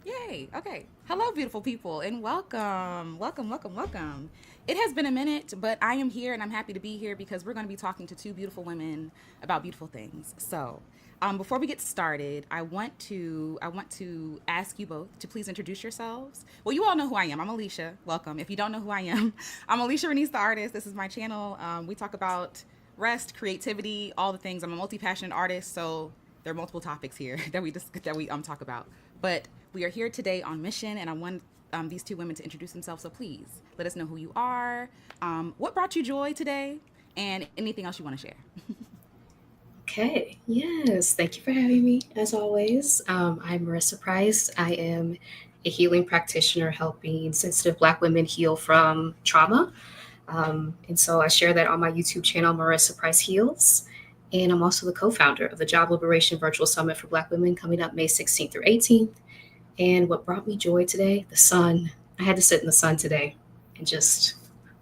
Yay. Okay. Hello, beautiful people, and welcome. Welcome, welcome, welcome. It has been a minute, but I am here and I'm happy to be here because we're going to be talking to two beautiful women about beautiful things. So, before we get started, I want to ask you both to please introduce yourselves. Well, you all know who I am. I'm Alicia. Welcome. If you don't know who I am, I'm Alicia Renese, the artist. This is my channel. We talk about rest, creativity, all the things. I'm a multi-passionate artist, so there are multiple topics here that we talk about. But we are here today on mission, and I want these two women to introduce themselves. So please let us know who you are, what brought you joy today, and anything else you want to share. Okay, yes, thank you for having me as always. I'm Marissa Price. I am a healing practitioner helping sensitive Black women heal from trauma. And so I share that on my YouTube channel, Marissa Price Heals. And I'm also the co founder of the Job Liberation Virtual Summit for Black Women coming up May 16th through 18th. And what brought me joy today? The sun. I had to sit in the sun today and just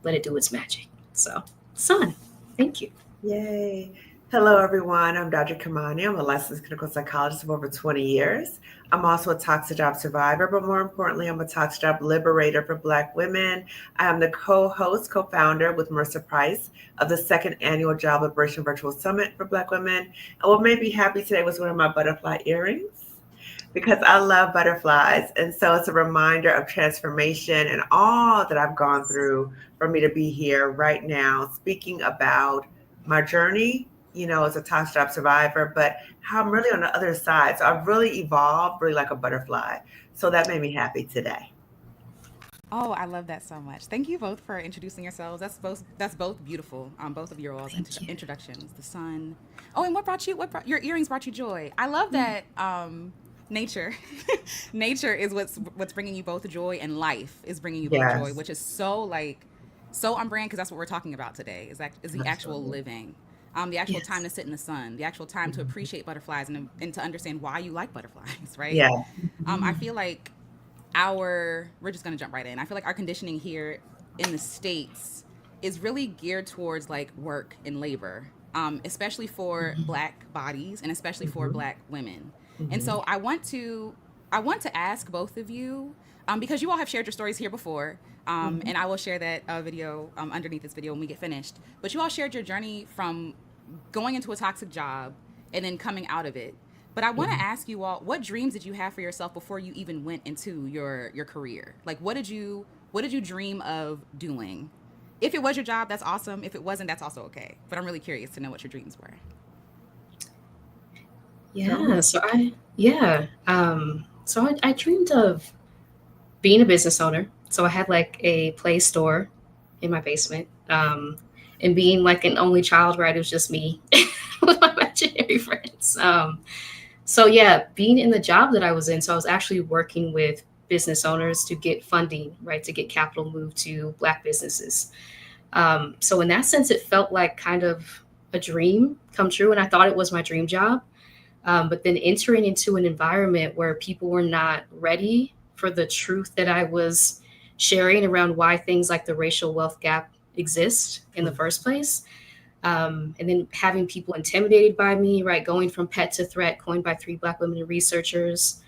let it do its magic. So, sun. Thank you. Yay. Hello, everyone. I'm Dr. Kimani. I'm a licensed clinical psychologist of over 20 years. I'm also a toxic job survivor, but more importantly, I'm a toxic job liberator for Black women. I am the co-host, co-founder with Marissa Price of the second annual Job Liberation Virtual Summit for Black women. And what made me happy today was one of my butterfly earrings because I love butterflies. And so it's a reminder of transformation and all that I've gone through for me to be here right now, speaking about my journey, as a toxic job survivor, but how I'm really on the other side. So I've really evolved, really like a butterfly. So that made me happy today. Oh, I love that so much. Thank you both for introducing yourselves. That's both beautiful. Both of your all's Thank you. introductions. The sun. Oh, and what brought you? What brought your earrings? Brought you joy? I love that. Nature, nature is what's bringing you both joy, and life is bringing you both joy, Yes, which is so on brand because that's what we're talking about today. Is the actual absolutely. living, the actual time Yes. to sit in the sun, the actual time to Mhm. appreciate butterflies and to understand why you like butterflies, right? Yeah. I Mhm. feel like we're just gonna jump right in. I feel like our conditioning here in the States is really geared towards like work and labor, especially for Mhm. Black bodies and especially for Hmm. Black women. And Hmm. so I want to ask both of you, because you all have shared your stories here before, Hmm. and I will share that video underneath this video when we get finished. But you all shared your journey from going into a toxic job and then coming out of it. But I want to Hmm. ask you all, what dreams did you have for yourself before you even went into your career? Like, what did you dream of doing? If it was your job, that's awesome. If it wasn't, that's also okay. But I'm really curious to know what your dreams were. Go Yeah. ahead. So I dreamed of being a business owner. So I had like a play store in my basement, and being like an only child, right? It was just me with my imaginary friends. So yeah, being in the job that I was in, so I was actually working with business owners to get funding, right, to get capital moved to Black businesses. So in that sense, it felt like kind of a dream come true, and I thought it was my dream job. But then entering into an environment where people were not ready for the truth that I was sharing around why things like the racial wealth gap exist in the first place. And then having people intimidated by me, right? Going from pet to threat, coined by three Black women researchers,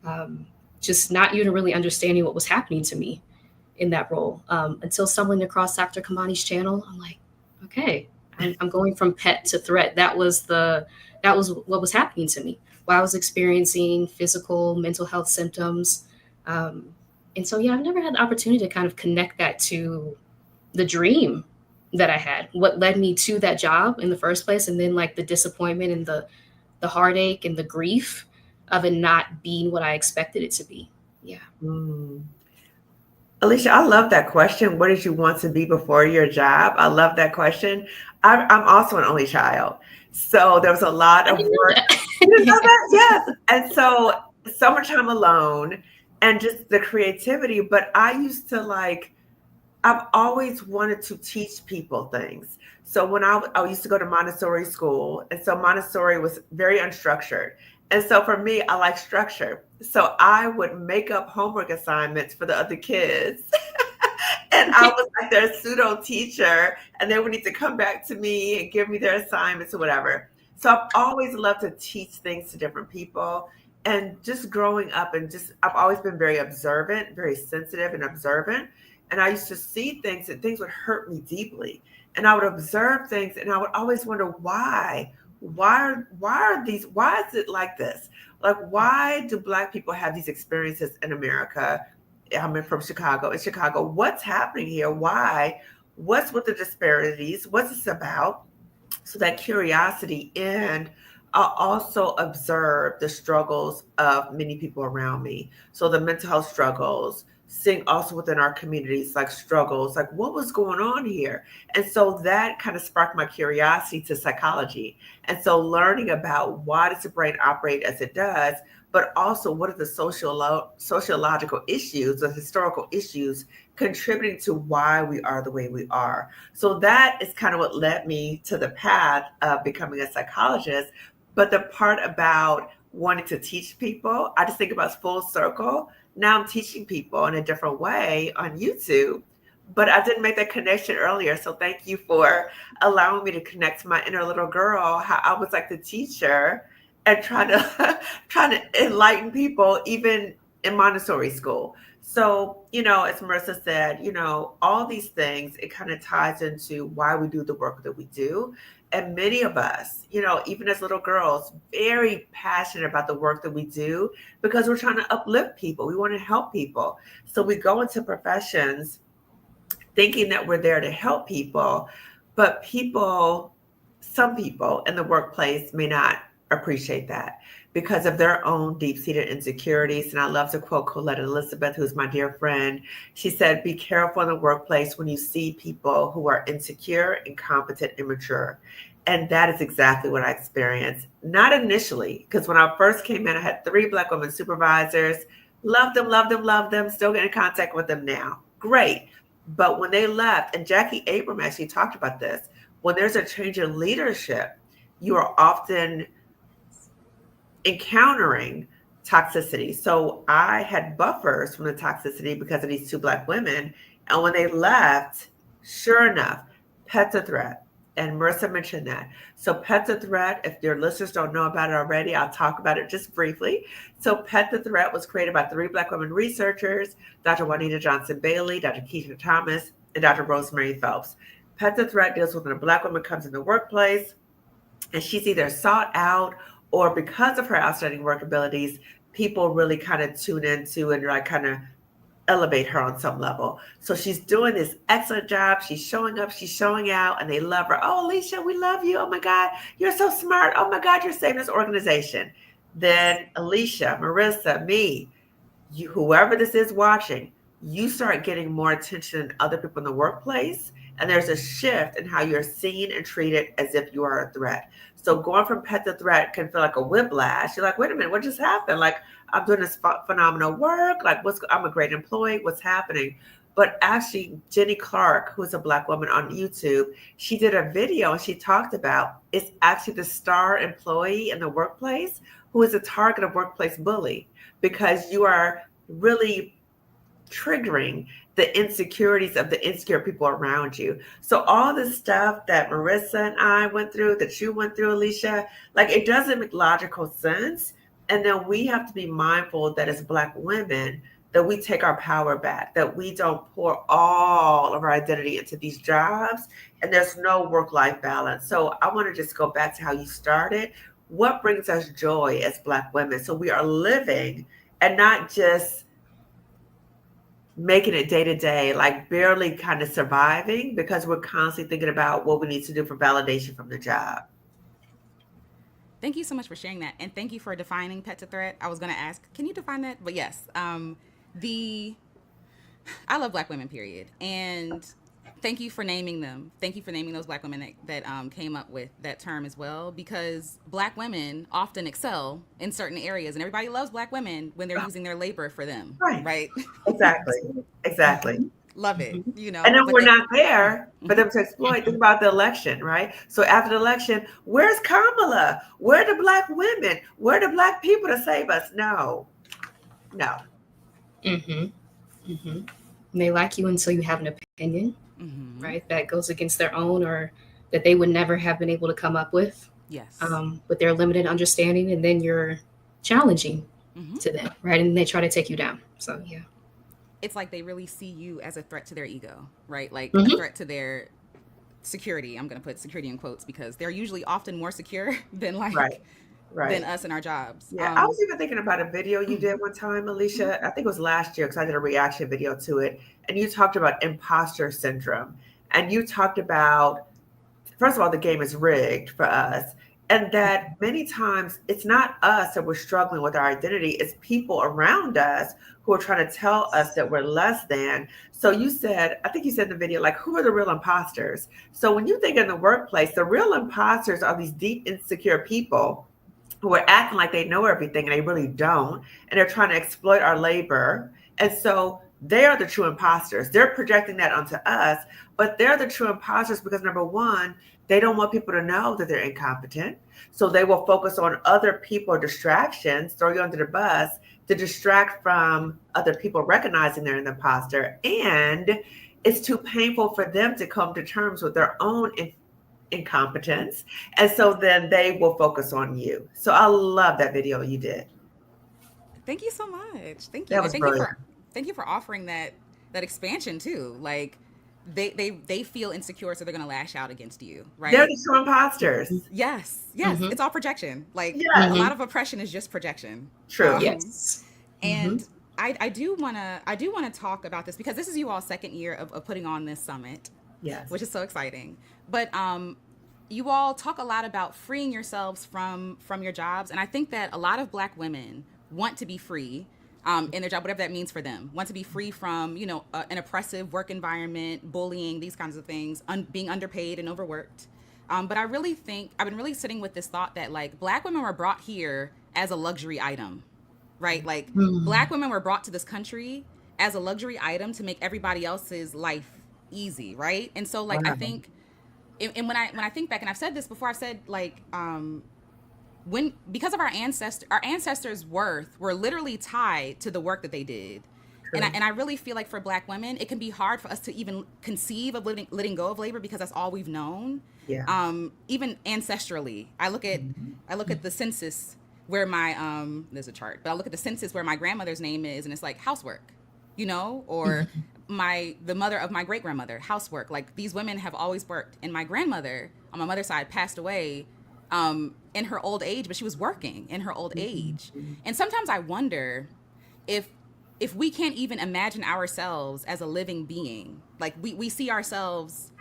um, just not even really understanding what was happening to me in that role until stumbling across Dr. Kamani's channel. I'm like, okay, I'm going from pet to threat. That was what was happening to me. While I was experiencing physical, mental health symptoms. Um, and so, yeah, I've never had the opportunity to kind of connect that to the dream that I had, what led me to that job in the first place, and then like the disappointment and the heartache and the grief of it not being what I expected it to be. Yeah. Mm. Alicia, I love that question. What did you want to be before your job? I love that question. I'm also an only child. So there was a lot I of didn't know work. You didn't know that. that? Yes. And so summertime alone and just the creativity. But I used to I've always wanted to teach people things. So when I used to go to Montessori school, and so Montessori was very unstructured. And so for me, I like structure. So I would make up homework assignments for the other kids. And I was like their pseudo teacher, and they would need to come back to me and give me their assignments or whatever. So I've always loved to teach things to different people. And just growing up and just, I've always been very observant, very sensitive and observant. And I used to see things and things would hurt me deeply. And I would observe things and I would always wonder why. Why is it like this? Like, why do Black people have these experiences in America? I'm from Chicago. In Chicago, what's happening here? Why? What's with the disparities? What's this about? So that curiosity, and I also observe the struggles of many people around me. So the mental health struggles, seeing also within our communities, like struggles, like what was going on here. And so that kind of sparked my curiosity to psychology. And so learning about why does the brain operate as it does, but also what are the sociological issues, the historical issues contributing to why we are the way we are. So that is kind of what led me to the path of becoming a psychologist. But the part about wanting to teach people, I just think about full circle. Now I'm teaching people in a different way on YouTube, but I didn't make that connection earlier. So thank you for allowing me to connect to my inner little girl, how I was like the teacher and trying to trying to enlighten people even in Montessori school. So, as Marissa said, all these things, it kind of ties into why we do the work that we do. And many of us, even as little girls, very passionate about the work that we do because we're trying to uplift people. We want to help people. So we go into professions thinking that we're there to help people, but some people in the workplace may not appreciate that because of their own deep-seated insecurities. And I love to quote Colette Elizabeth, who's my dear friend. She said, be careful in the workplace when you see people who are insecure, incompetent, immature. And that is exactly what I experienced. Not initially, because when I first came in, I had 3 Black women supervisors. Loved them, loved them, loved them. Still get in contact with them now. Great. But when they left, and Jackie Abram actually talked about this, when there's a change in leadership, you are often encountering toxicity. So I had buffers from the toxicity because of these 2 Black women. And when they left, sure enough, pet's a threat. And Marissa mentioned that. So Pet the Threat, if your listeners don't know about it already, I'll talk about it just briefly. So Pet the Threat was created by 3 Black women researchers, Dr. Juanita Johnson-Bailey, Dr. Keisha Thomas, and Dr. Rosemary Phelps. Pet the Threat deals with when a Black woman comes in the workplace and she's either sought out or because of her outstanding work abilities, people really kind of tune into and like kind of elevate her on some level. So she's doing this excellent job. She's showing up, she's showing out, and they love her. Oh, Alicia, we love you. Oh my God, you're so smart. Oh my God, you're saving this organization. Then Alicia, Marissa, me, you, whoever this is watching, you start getting more attention than other people in the workplace. And there's a shift in how you're seen and treated as if you are a threat. So going from pet to threat can feel like a whiplash. You're like, wait a minute, what just happened? Like, I'm doing this phenomenal work. Like, I'm a great employee. What's happening? But actually, Jenny Clark, who's a Black woman on YouTube, she did a video and she talked about it's actually the star employee in the workplace who is a target of workplace bully because you are really triggering the insecurities of the insecure people around you. So all this stuff that Marissa and I went through, that you went through, Alicia, like it doesn't make logical sense. And then we have to be mindful that as Black women, that we take our power back, that we don't pour all of our identity into these jobs, and there's no work-life balance. So I want to just go back to how you started. What brings us joy as Black women? So we are living and not just making it day to day, like barely kind of surviving because we're constantly thinking about what we need to do for validation from the job. Thank you so much for sharing that, and thank you for defining pet to threat. I was going to ask, can you define that? But yes, the I love Black women, period, and thank you for naming them. Thank you for naming those Black women that came up with that term as well, because Black women often excel in certain areas, and everybody loves Black women when they're using their labor for them, Right. right? Exactly. Exactly. Love it, And then but we're they, not there for them to exploit. Think about the election, right? So after the election, where's Kamala? Where are the Black women? Where are the Black people to save us? No. Mm-hmm. Mm-hmm. They like you until you have an opinion, right? That goes against their own or that they would never have been able to come up yes, with their limited understanding. And then you're challenging Mm-hmm. to them, right? And they try to take you down. So yeah. It's like they really see you as a threat to their ego, right? Like a Mm-hmm. threat to their security. I'm going to put security in quotes because they're usually often more secure than Right. than Right. us in our jobs. Yeah, I was even thinking about a video you Mhm. did one time, Alicia. I think it was last year because I did a reaction video to it. And you talked about imposter syndrome. And you talked about, first of all, the game is rigged for us. And that many times it's not us that we're struggling with our identity, it's people around us who are trying to tell us that we're less than. So you said, I think you said in the video, like, who are the real imposters? So when you think in the workplace, the real imposters are these deep, insecure people who are acting like they know everything and they really don't. And they're trying to exploit our labor. And so they are the true imposters. They're projecting that onto us, but they're the true imposters because number one, they don't want people to know that they're incompetent. So they will focus on other people distractions, throw you under the bus to distract from other people recognizing they're an imposter. And it's too painful for them to come to terms with their own incompetence. And so then they will focus on you. So I love that video you did. Thank you so much. Thank That you. And was brilliant. thank you for offering that expansion too. Like they feel insecure so they're going to lash out against you, They're right? the true imposters. Yes. Yes, Mm-hmm. it's all projection. Like a Yes, Mm-hmm. lot of oppression is just projection. true. Yes. Mm-hmm. And I do want to talk about this because this is you all second year of putting on this summit, Yes. which is so exciting. But you all talk a lot about freeing yourselves from your jobs, and I think that a lot of Black women want to be free in their job, whatever that means for them. Want to be free from an oppressive work environment, bullying, these kinds of things, being underpaid and overworked. But I really think I've been really sitting with this thought that like Black women were brought here as a luxury item, right? Like Black women were brought to this country as a luxury item to make everybody else's life easy, right? And so like I Wow. think and when I think back, and I've said this before, I've said like when because of our ancestors' worth were literally tied to the work that they did. True. And I really feel like for Black women, it can be hard for us to even conceive of letting go of labor because that's all we've known. Yeah. Even ancestrally, I look at the census where my there's a chart, but I look at the census where my grandmother's name is, and it's like housework, or the mother of my great grandmother, housework. Like these women have always worked, and my grandmother on my mother's side passed away in her old age, but she was working in her old age. And sometimes I wonder if we can't even imagine ourselves as a living being. Like we see ourselves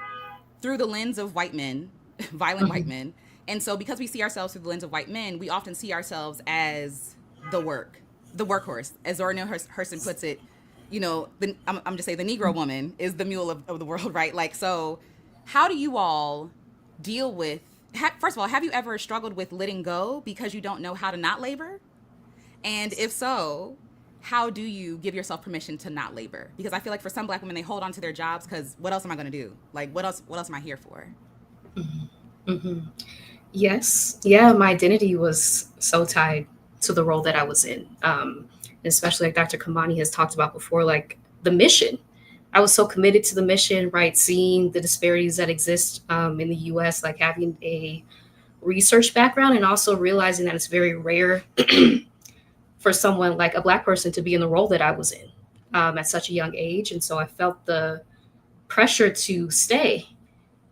through the lens of white men, violent white men. And so because we see ourselves through the lens of white men, we often see ourselves as the workhorse. As Zora Neale Hurston puts it, I'm just saying the Negro woman is the mule of the world, right? Like, so how do you all deal with, first of all, have you ever struggled with letting go because you don't know how to not labor? And if so, how do you give yourself permission to not labor? Because I feel like for some Black women, they hold on to their jobs because what else am I going to do? Like, what else am I here for? Mm-hmm. Yes. Yeah, my identity was so tied to the role that I was in. Especially like Dr. Kimani has talked about before, like the mission. I was so committed to the mission, right? Seeing the disparities that exist in the US, like having a research background and also realizing that it's very rare for someone like a Black person to be in the role that I was in at such a young age. And so I felt the pressure to stay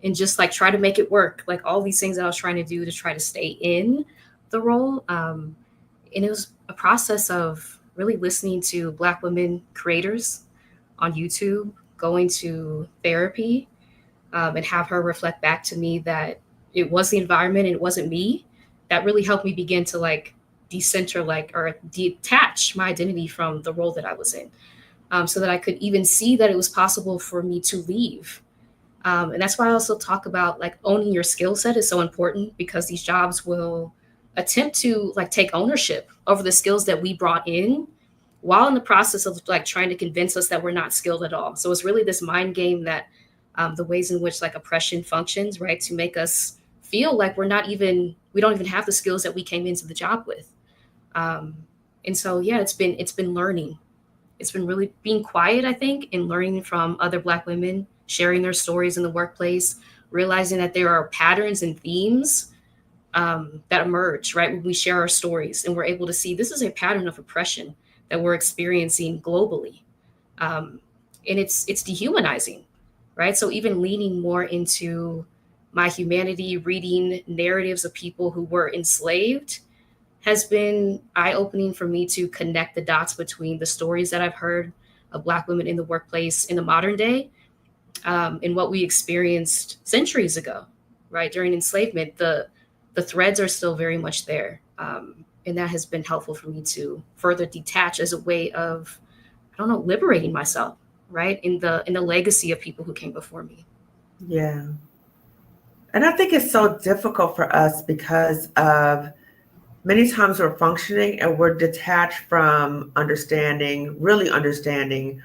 and just like try to make it work, like all these things that I was trying to do to try to stay in the role. And it was a process of really listening to Black women creators on YouTube, going to therapy, and have her reflect back to me that it was the environment and it wasn't me. That really helped me begin to like decenter, like, or detach my identity from the role that I was in, so that I could even see that it was possible for me to leave. And that's why I also talk about like owning your skill set is so important, because these jobs will attempt to like take ownership over the skills that we brought in while in the process of like trying to convince us that we're not skilled at all. So it's really this mind game that the ways in which like oppression functions, right, to make us feel like we don't even have the skills that we came into the job with. And so, yeah, it's been learning. It's been really being quiet, I think, and learning from other Black women, sharing their stories in the workplace, realizing that there are patterns and themes that emerge, right? When we share our stories and we're able to see this is a pattern of oppression that we're experiencing globally. And it's dehumanizing, right? So even leaning more into my humanity, reading narratives of people who were enslaved has been eye-opening for me to connect the dots between the stories that I've heard of Black women in the workplace in the modern day, and what we experienced centuries ago, right? During enslavement, the threads are still very much there. And that has been helpful for me to further detach as a way of, I don't know, liberating myself, right? In the legacy of people who came before me. Yeah. And I think it's so difficult for us because of many times we're functioning and we're detached from really understanding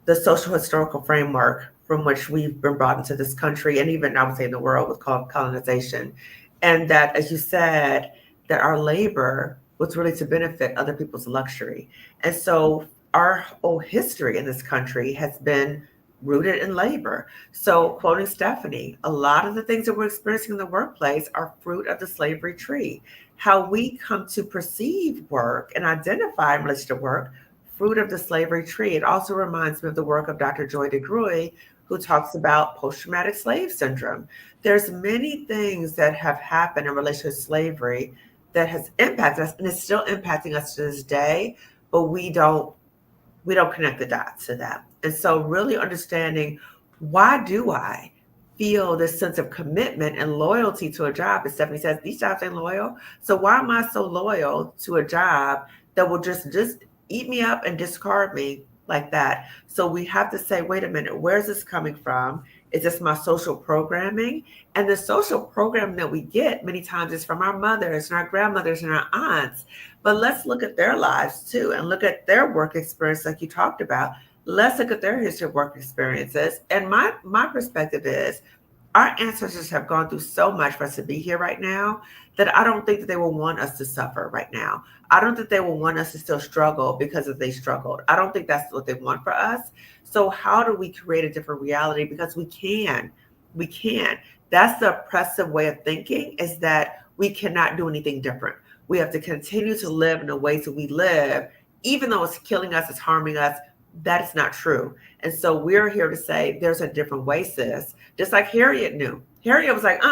the social historical framework from which we've been brought into this country and even I would say in the world with colonization. And that, as you said, that our labor was really to benefit other people's luxury. And so our whole history in this country has been rooted in labor. So quoting Stephanie, a lot of the things that we're experiencing in the workplace are fruit of the slavery tree. How we come to perceive work and identify in relation to work, fruit of the slavery tree. It also reminds me of the work of Dr. Joy DeGruy, who talks about post-traumatic slave syndrome. There's many things that have happened in relation to slavery that has impacted us and is still impacting us to this day, but we don't connect the dots to that. And so really understanding, why do I feel this sense of commitment and loyalty to a job? As Stephanie says, these jobs ain't loyal. So why am I so loyal to a job that will just eat me up and discard me like that? So we have to say, wait a minute, where's this coming from? Is this my social programming? And the social programming that we get many times is from our mothers and our grandmothers and our aunts. But let's look at their lives too and look at their work experience like you talked about. Let's look at their history of work experiences. And my perspective is our ancestors have gone through so much for us to be here right now that I don't think that they will want us to suffer right now. I don't think they will want us to still struggle because of they struggled. I don't think that's what they want for us. So how do we create a different reality? Because we can. We can. That's the oppressive way of thinking, is that we cannot do anything different. We have to continue to live in the ways that we live, even though it's killing us, it's harming us. That is not true. And so we're here to say there's a different way, sis. Just like Harriet knew. Harriet was like,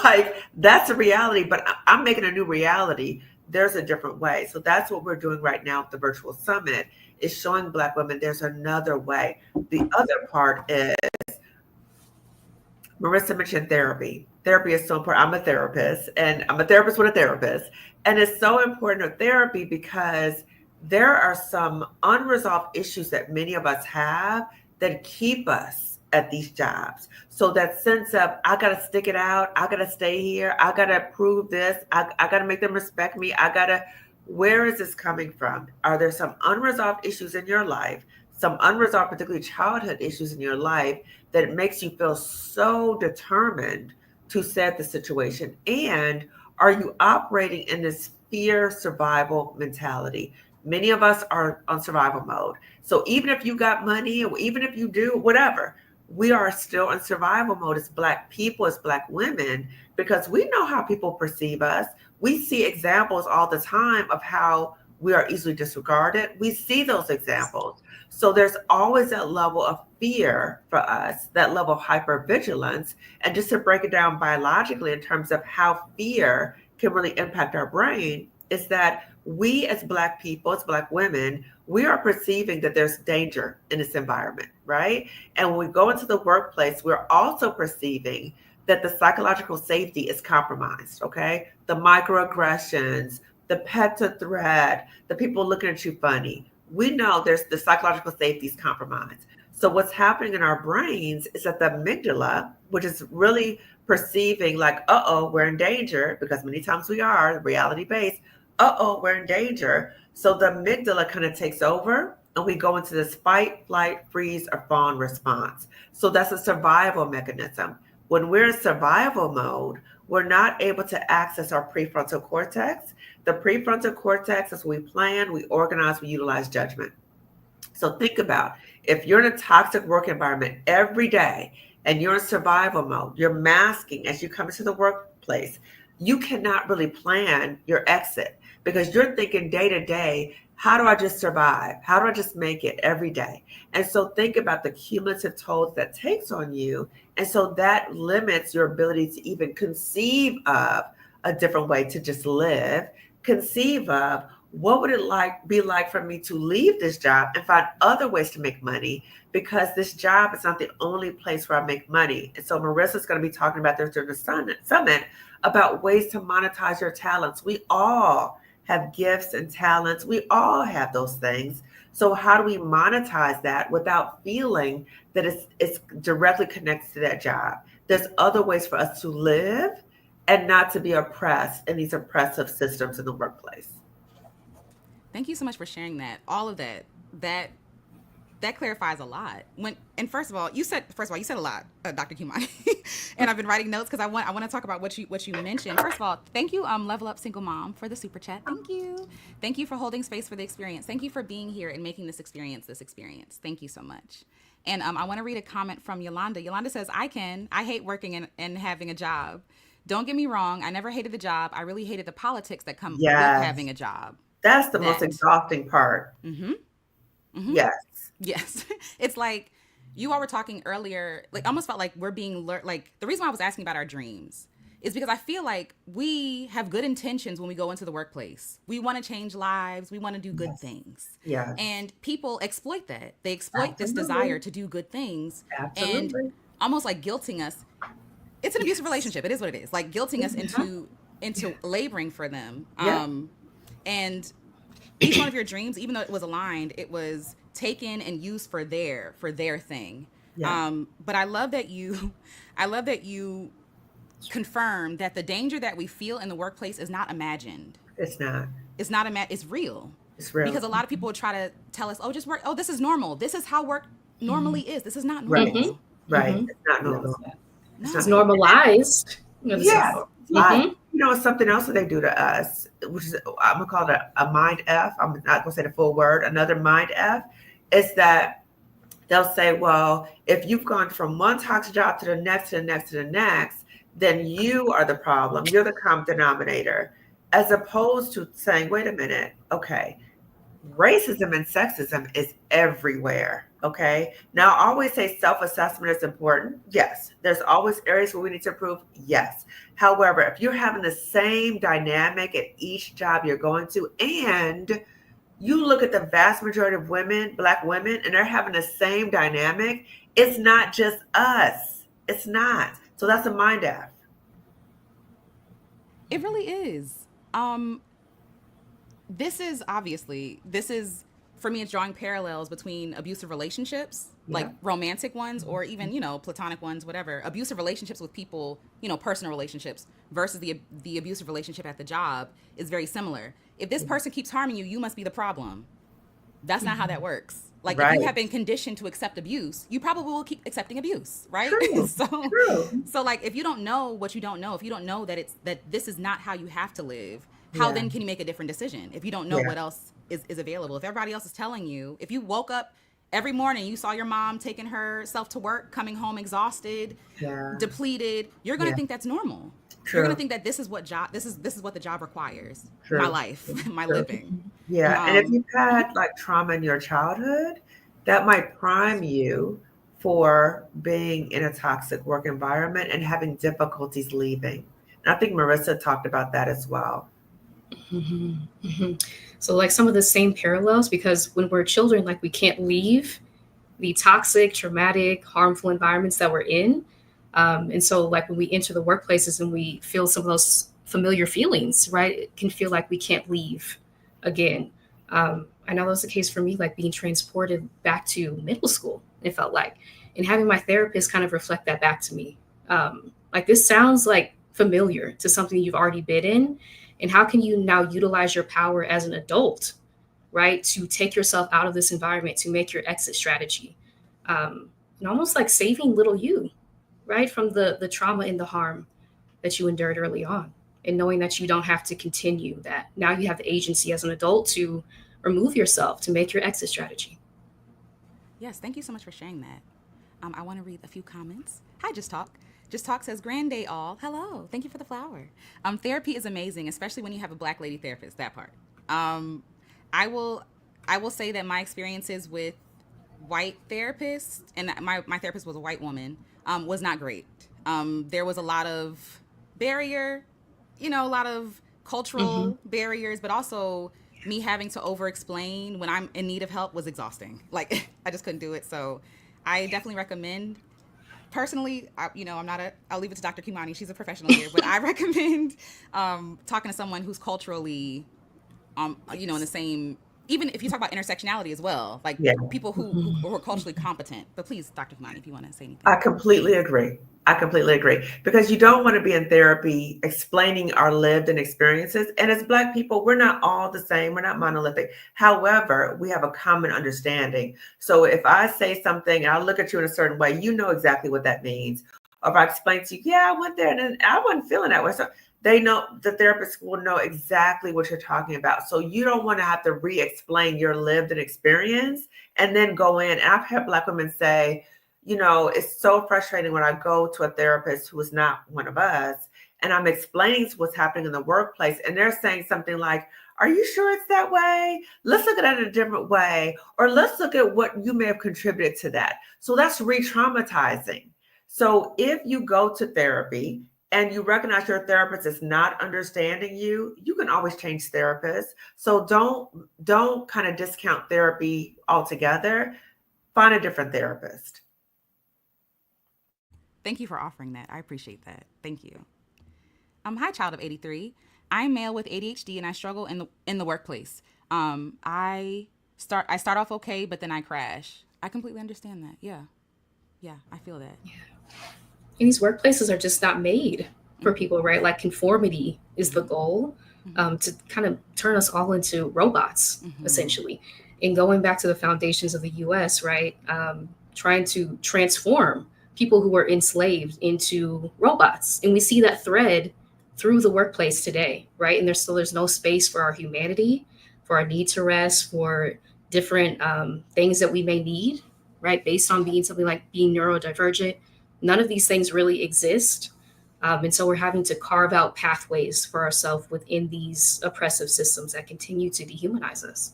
like that's a reality, but I'm making a new reality. There's a different way. So that's what we're doing right now with the virtual summit, is showing Black women there's another way. The other part is, Marissa mentioned therapy. Therapy is so important. I'm a therapist, and I'm a therapist with a therapist. And it's so important with therapy because there are some unresolved issues that many of us have that keep us at these jobs. So that sense of, I got to stick it out. I got to stay here. I got to prove this. I got to make them respect me. Where is this coming from? Are there some unresolved issues in your life, some unresolved, particularly childhood issues in your life, that it makes you feel so determined to set the situation? And are you operating in this fear survival mentality? Many of us are on survival mode. So even if you got money, or even if you do whatever, we are still in survival mode as Black people, as Black women, because we know how people perceive us. We see examples all the time of how we are easily disregarded. We see those examples. So there's always that level of fear for us, that level of hypervigilance. And just to break it down biologically in terms of how fear can really impact our brain, is that we as Black people, as Black women, we are perceiving that there's danger in this environment, right? And when we go into the workplace, we're also perceiving that the psychological safety is compromised, okay? The microaggressions, the pet to threat, the people looking at you funny. We know there's the psychological safety is compromised. So what's happening in our brains is that the amygdala, which is really perceiving like, we're in danger, because many times we are reality-based, we're in danger. So the amygdala kind of takes over and we go into this fight, flight, freeze, or fawn response. So that's a survival mechanism. When we're in survival mode, we're not able to access our prefrontal cortex. The prefrontal cortex, as we plan, we organize, we utilize judgment. So think about, if you're in a toxic work environment every day and you're in survival mode, you're masking as you come into the workplace workplace, you cannot really plan your exit because you're thinking day to day, how do I just survive? How do I just make it every day? And so think about the cumulative tolls that takes on you. And so that limits your ability to even conceive of a different way to just live, conceive of what would it be like for me to leave this job and find other ways to make money, because this job is not the only place where I make money. And so Marissa's going to be talking about this during the summit about ways to monetize your talents. We all have gifts and talents. We all have those things. So how do we monetize that without feeling that it's directly connected to that job? There's other ways for us to live and not to be oppressed in these oppressive systems in the workplace. Thank you so much for sharing that. All of that. That clarifies a lot. And first of all, you said a lot, Dr. Kimani, and I've been writing notes because I want to talk about what you mentioned. First of all, thank you, Level Up Single Mom, for the super chat. Thank you for holding space for the experience. Thank you for being here and making this experience. Thank you so much. And I want to read a comment from Yolanda. Yolanda says, I hate working and having a job. Don't get me wrong, I never hated the job. I really hated the politics that come with having a job. That's the most exhausting part. Mm-hmm. Mm-hmm. Yes. It's like you all were talking earlier, like almost felt like we're being like the reason why I was asking about our dreams is because I feel like we have good intentions when we go into the workplace. We want to change lives. We want to do good things. Yeah. And people exploit that. They exploit this desire to do good things. Absolutely. And almost like guilting us. It's an abusive relationship. It is what it is. Like guilting us into laboring for them. And each one of your dreams, even though it was aligned, it was taken and used for their thing. Yeah. But I love that you confirm that the danger that we feel in the workplace is not imagined. It's not. It's real. It's real. Because a lot of people would try to tell us, oh, just work. Oh, this is normal. This is how work normally is. This is not normal. Right. Right. Mm-hmm. It's not normal. No. It's normalized. Yes. Mm-hmm. You know, it's something else that they do to us, which is, I'm going to call it a mind F. I'm not going to say the full word. Another mind F is that they'll say, well, if you've gone from one toxic job to the next, to the next, to the next, then you are the problem. You're the common denominator, as opposed to saying, wait a minute. Okay. Racism and sexism is everywhere. Okay. Now, I always say self-assessment is important. Yes. There's always areas where we need to improve. Yes. However, if you're having the same dynamic at each job you're going to, and you look at the vast majority of women, Black women, and they're having the same dynamic, it's not just us. It's not. So that's a mind F. It really is. This is for me, it's drawing parallels between abusive relationships, like romantic ones, or even, platonic ones, whatever. Abusive relationships with people, personal relationships versus the abusive relationship at the job is very similar. If this person keeps harming you, you must be the problem. That's not how that works. Like, if you have been conditioned to accept abuse, you probably will keep accepting abuse, right? True. So like, if you don't know what you don't know, if you don't know that this is not how you have to live, how then can you make a different decision if you don't know what else is available? If everybody else is telling you, if you woke up every morning, you saw your mom taking herself to work, coming home exhausted, depleted, you're going to think that's normal. True. You're going to think that this is what the job requires. True. My life, my living. Yeah. And if you've had like trauma in your childhood, that might prime you for being in a toxic work environment and having difficulties leaving. And I think Marissa talked about that as well. Mm-hmm. Mm-hmm. So like some of the same parallels, because when we're children, like we can't leave the toxic, traumatic, harmful environments that we're in. And so like when we enter the workplaces and we feel some of those familiar feelings, right, it can feel like we can't leave again. I know that was the case for me, like being transported back to middle school, it felt like, and having my therapist kind of reflect that back to me. Like this sounds like familiar to something you've already been in. And how can you now utilize your power as an adult, right, to take yourself out of this environment, to make your exit strategy, and almost like saving little you, right, from the trauma and the harm that you endured early on, and knowing that you don't have to continue that. Now you have the agency as an adult to remove yourself, to make your exit strategy. Yes, thank you so much for sharing that. I want to read a few comments. Hi, Just Talk. Just Talk says, Grand day all. Hello. Thank you for the flower. Therapy is amazing, especially when you have a black lady therapist, that part. Um, I will I will say that my experiences with white therapists, and my therapist was a white woman, was not great. There was a lot of barrier, a lot of Mm-hmm. cultural barriers, but also me having to over explain when I'm in need of help was exhausting. Like, I just couldn't do it. So I definitely recommend, personally, I'm not I'll leave it to Dr. Kimani. She's a professional here, but I recommend talking to someone who's culturally, in the same, even if you talk about intersectionality as well, like Yeah. people Mm-hmm. who are culturally competent. But please, Dr. Kimani, if you want to say I anything. completely agree. I completely agree because you don't want to be in therapy explaining our lived and experiences. And as Black people, we're not all the same. We're not monolithic. However, we have a common understanding. So if I say something and I look at you in a certain way, you know exactly what that means. Or if I explain to you, yeah, I went there and then I wasn't feeling that way. So they know, the therapist will know exactly what you're talking about. So you don't want to have to re-explain your lived and experience and then go in. And I've had Black women say, it's so frustrating when I go to a therapist who is not one of us and I'm explaining what's happening in the workplace and they're saying something like, are you sure it's that way? Let's look at it in a different way. Or let's look at what you may have contributed to that. So that's re-traumatizing. So if you go to therapy and you recognize your therapist is not understanding you, you can always change therapists. So don't kind of discount therapy altogether. Find a different therapist. Thank you for offering that. I appreciate that. Thank you. Hi, child of 83. I'm male with ADHD and I struggle in the workplace. I start off okay, but then I crash. I completely understand that. Yeah, yeah, I feel that. And these workplaces are just not made for Mm-hmm. people, right? Like conformity is the Mm-hmm. goal, Mm-hmm. to kind of turn us all into robots, Mm-hmm. essentially. And going back to the foundations of the US, right? Trying to transform people who were enslaved into robots. And we see that thread through the workplace today, right? And there's no space for our humanity, for our need to rest, for different things that we may need, right? Based on being something like being neurodivergent. None of these things really exist. And so we're having to carve out pathways for ourselves within these oppressive systems that continue to dehumanize us.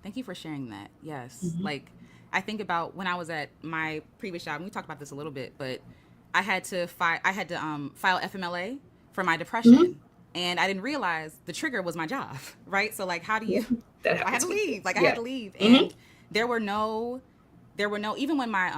Thank you for sharing that. Yes. Mm-hmm. Like, I think about when I was at my previous job, and we talked about this a little bit, but I had to file FMLA for my Mm-hmm. depression, and I didn't realize the trigger was my job, right? So like, how do Yeah, you? that I had happens to with me. leave. Like, I had Yeah. to leave, Mm-hmm. and there were no even when my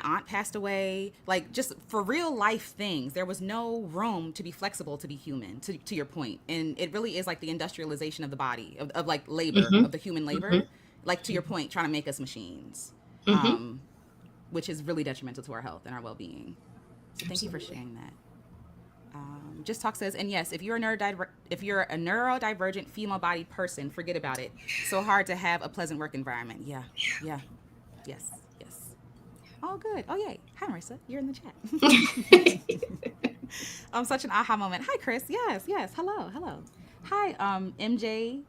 aunt passed away, like, just for real life things, there was no room to be flexible, to be human, to your point. And it really is like the industrialization of the body, of like labor, Mm-hmm. of the human Mm-hmm. labor, like, to your point, trying to make us machines, Mm-hmm. um which is really detrimental to our health and our well-being. So thank you for Absolutely. sharing that. Just Talk says, and yes, if you're a neurodivergent female-bodied person, forget about it. So hard to have a pleasant work environment. Yeah, yeah, yes, yes. Oh, good. Oh, yay. Hi, Marissa. You're in the chat. Such an aha moment. Hi, Chris. Yes, yes. Hello, hello. Hi, MJ.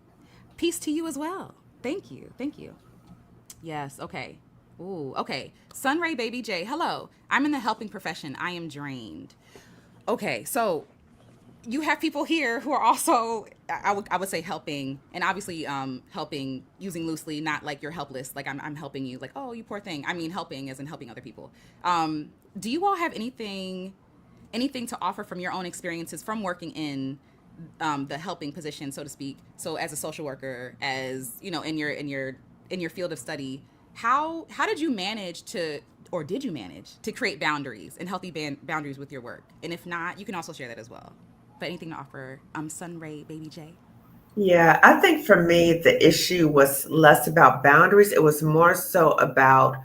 Peace to you as well. Thank you. Thank you. Yes. Okay. Ooh. Okay. Sunray Baby J. Hello. I'm in the helping profession. I am drained. Okay. So you have people here who are also, I would say, helping, and obviously helping using loosely, not like you're helpless, like I'm helping you, like, oh, you poor thing. I mean helping as in helping other people. Do you all have anything to offer from your own experiences from working in the helping position, so to speak? So as a social worker, as in your field of study, how did you manage to, or did you manage to create boundaries and healthy boundaries with your work? And if not, you can also share that as well. But anything to offer, Sunray Baby J? Yeah, I think for me, the issue was less about boundaries. It was more so about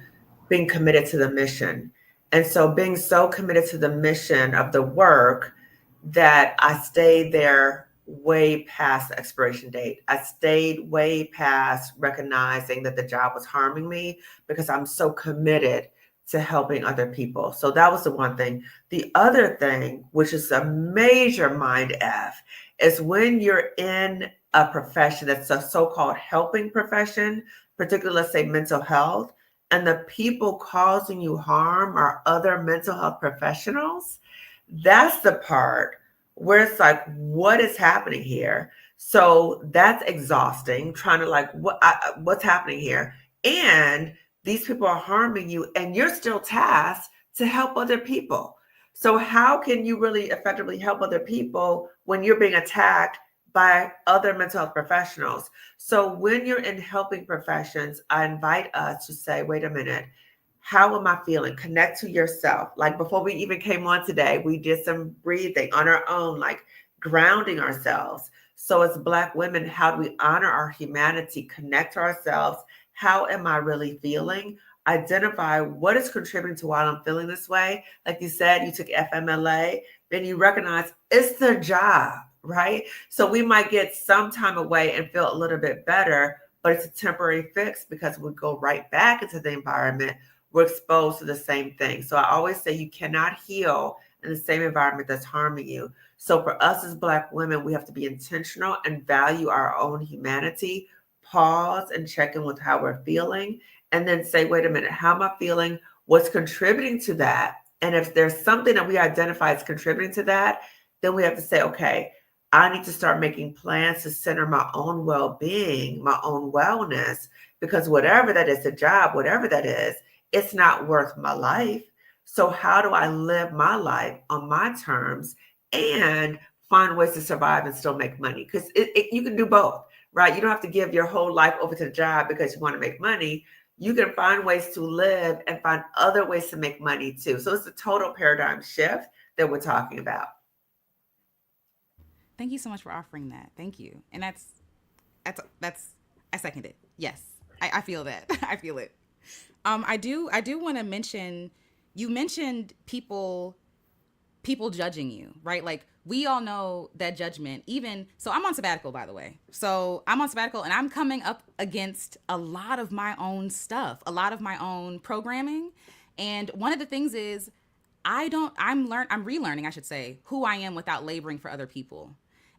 being committed to the mission. And so being so committed to the mission of the work that I stayed there way past the expiration date. I stayed way past recognizing that the job was harming me because I'm so committed to helping other people. So that was the one thing. The other thing, which is a major mind F, is when you're in a profession that's a so-called helping profession, particularly, let's say, mental health, and the people causing you harm are other mental health professionals, that's the part where it's like, what is happening here? So that's exhausting, trying to like, what's happening here? And these people are harming you, and you're still tasked to help other people. So how can you really effectively help other people when you're being attacked by other mental health professionals? So when you're in helping professions, I invite us to say, wait a minute, how am I feeling? Connect to yourself. Like before we even came on today, we did some breathing on our own, like grounding ourselves. So as Black women, how do we honor our humanity, connect to ourselves? How am I really feeling? Identify what is contributing to why I'm feeling this way. Like you said, you took FMLA, then you recognize it's the job, right? So we might get some time away and feel a little bit better, but it's a temporary fix because we go right back into the environment. We're exposed to the same thing. So I always say you cannot heal in the same environment that's harming you. So for us as Black women, we have to be intentional and value our own humanity, pause and check in with how we're feeling, and then say, wait a minute, how am I feeling? What's contributing to that? And if there's something that we identify as contributing to that, then we have to say, okay, I need to start making plans to center my own well-being, my own wellness, because whatever that is, a job, whatever that is, it's not worth my life. So how do I live my life on my terms and find ways to survive and still make money? Because you can do both, right? You don't have to give your whole life over to the job because you want to make money. You can find ways to live and find other ways to make money too. So it's a total paradigm shift that we're talking about. Thank you so much for offering that. Thank you. And that's I second it. Yes. I feel that. I feel it. I do want to mention, you mentioned people judging you, right? Like we all know that judgment, even so I'm on sabbatical, by the way. So I'm on sabbatical and I'm coming up against a lot of my own stuff, a lot of my own programming. And one of the things is I'm relearning, I should say, who I am without laboring for other people.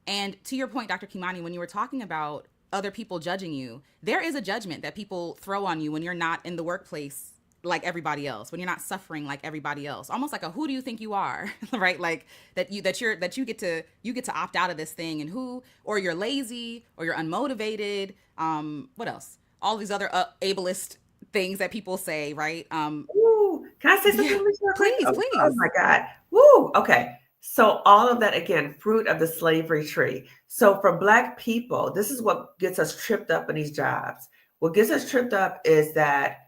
And to your point, Dr. Kimani, when you were talking about other people judging you, there is a judgment that people throw on you when you're not in the workplace like everybody else, when you're not suffering like everybody else, almost like a who do you think you are, right? Like you get to opt out of this thing, and who, or you're lazy or you're unmotivated. What else? All these other ableist things that people say, right? Ooh, can I say something Yeah, really real quick? please, Oh please. my God. Woo. Okay. So all of that, again, fruit of the slavery tree. So for Black people, this is what gets us tripped up in these jobs. What gets us tripped up is that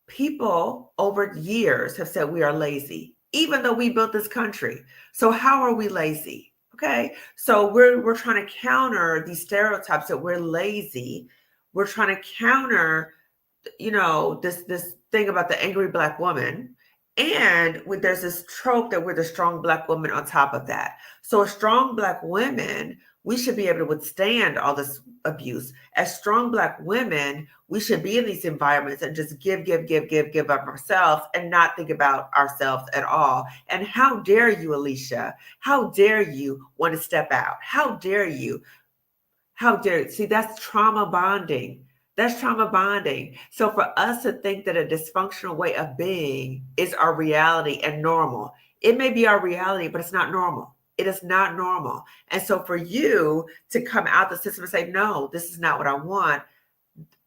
people over years have said we are lazy, even though we built this country. So how are we lazy? Okay. So we're trying to counter these stereotypes that we're lazy. We're trying to counter, this thing about the angry Black woman. And there's this trope that we're the strong Black woman on top of that. So as strong Black women, we should be able to withstand all this abuse. As strong Black women, we should be in these environments and just give up ourselves and not think about ourselves at all. And how dare you, Alicia? How dare you want to step out? How dare you? How dare you? See, that's trauma bonding. That's trauma bonding. So for us to think that a dysfunctional way of being is our reality and normal, it may be our reality, but it's not normal. It is not normal. And so for you to come out the system and say, no, this is not what I want,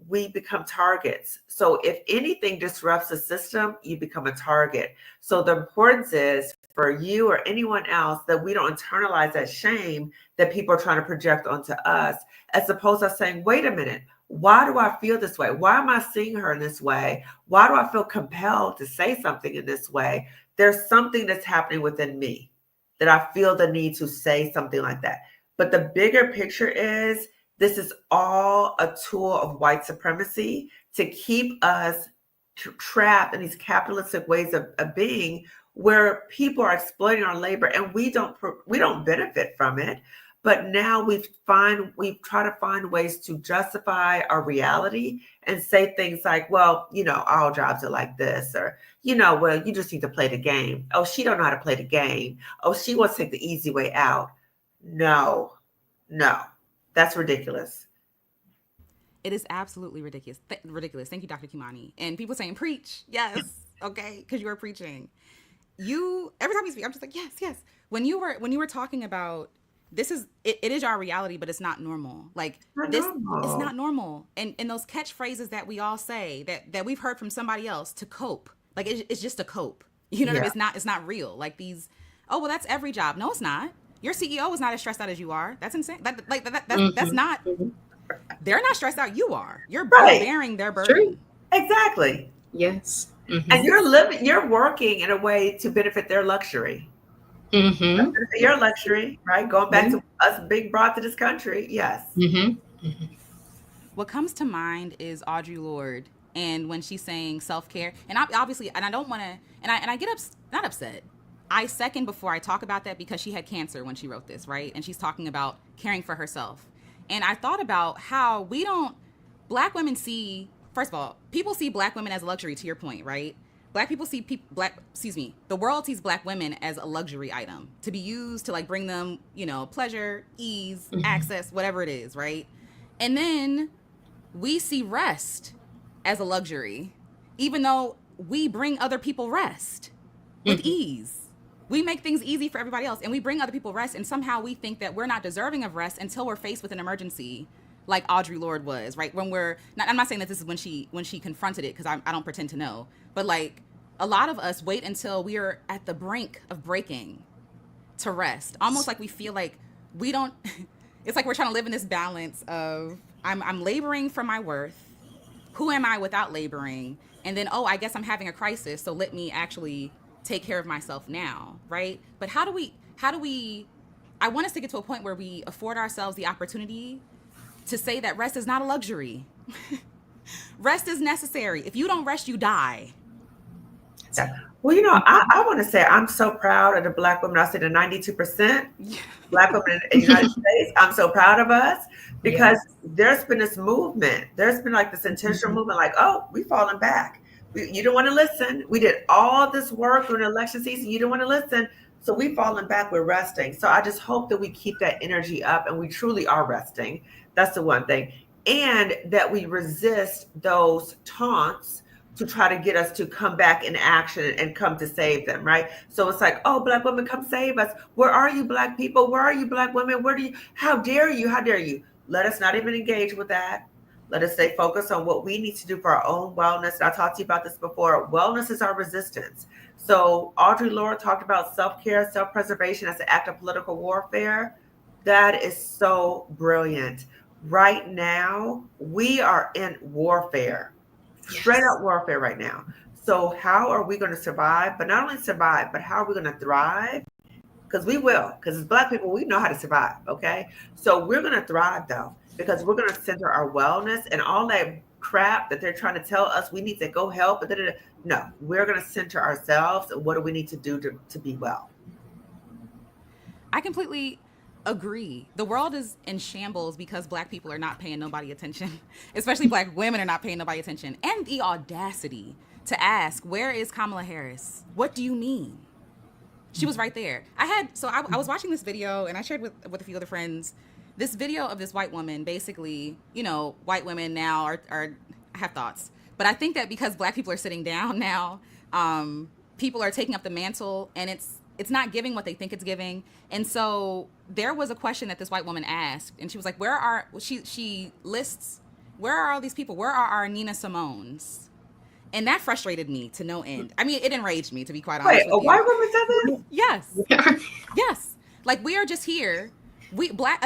we become targets. So if anything disrupts the system, you become a target. So the importance is for you or anyone else that we don't internalize that shame that people are trying to project onto us, as opposed to saying, wait a minute, why do I feel this way? Why am I seeing her in this way? Why do I feel compelled to say something in this way? There's something that's happening within me that I feel the need to say something like that. But the bigger picture is, this is all a tool of white supremacy to keep us trapped in these capitalistic ways of being, where people are exploiting our labor and we don't benefit from it. But now we've tried to find ways to justify our reality and say things like, well, all jobs are like this, or, well, you just need to play the game. Oh, she don't know how to play the game. Oh, she wants to take the easy way out. No, that's ridiculous. It is absolutely ridiculous. Ridiculous. Thank you, Dr. Kimani. And people saying preach. Yes. Okay. Because you are preaching. Every time you speak, I'm just like, yes, yes. When you were talking about it is our reality, but it's not normal. Like it's not normal. And those catchphrases that we all say that we've heard from somebody else to cope, like it's just a cope. You know what I mean? It's not real. Like these, oh, well, that's every job. No, it's not. Your CEO is not as stressed out as you are. That's insane. That's not, they're not stressed out. You are. You're bearing their burden. True. Exactly. Yes. And you're working in a way to benefit their luxury. Your luxury, right? Going back to us being brought to this country. Yes. What comes to mind is Audre Lorde, and when she's saying self-care, and obviously, and I don't want to, and I get not upset. I second before I talk about that because she had cancer when she wrote this, right? And she's talking about caring for herself. And I thought about how Black women see, first of all, people see Black women as a luxury, to your point, right? Black people see the world sees Black women as a luxury item to be used to like bring them, pleasure, ease, access, whatever it is, right? And then we see rest as a luxury, even though we bring other people rest with ease. We make things easy for everybody else, and we bring other people rest, and somehow we think that we're not deserving of rest until we're faced with an emergency, like Audre Lorde was, right? When I'm not saying that this is when she confronted it, because I don't pretend to know, but like a lot of us wait until we are at the brink of breaking to rest, almost like we feel like we don't. It's like we're trying to live in this balance of I'm laboring for my worth. Who am I without laboring? And then, I guess I'm having a crisis, so let me actually take care of myself now, right? But how do we, I want us to get to a point where we afford ourselves the opportunity to say that rest is not a luxury. Rest is necessary. If you don't rest, you die. Well, I want to say I'm so proud of the Black women. I say the 92% Black women in the United States. I'm so proud of us because there's been this movement. There's been like this intentional movement like, oh, we've fallen back. You don't want to listen. We did all this work during election season. You don't want to listen. So we've fallen back. We're resting. So I just hope that we keep that energy up and we truly are resting. That's the one thing. And that we resist those taunts to try to get us to come back in action and come to save them, right? So it's like, oh, Black women, come save us. Where are you, Black people? Where are you, Black women? How dare you? How dare you? Let us not even engage with that. Let us stay focused on what we need to do for our own wellness. And I talked to you about this before. Wellness is our resistance. So Audre Lorde talked about self-care, self-preservation as an act of political warfare. That is so brilliant. Right now, we are in warfare, straight up warfare right now. So how are we going to survive? But not only survive, but how are we going to thrive? Because we will. Because as Black people, we know how to survive, okay? So we're going to thrive, though, because we're going to center our wellness and all that crap that they're trying to tell us we need to go help. No, we're going to center ourselves and what do we need to do to be well. I completely agree. The world is in shambles because Black people are not paying nobody attention, especially Black women are not paying nobody attention. And the audacity to ask, where is Kamala Harris? What do you mean? She was right there. I was watching this video and I shared with a few other friends this video of this white woman. Basically, white women now are I have thoughts, but I think that because Black people are sitting down now, people are taking up the mantle and it's not giving what they think it's giving. And so there was a question that this white woman asked, and she was like, she lists, where are all these people? Where are our Nina Simones? And that frustrated me to no end. I mean, it enraged me, to be quite honest with you. Wait, a white woman said this? Yes. Yes. Like, we are just here. Black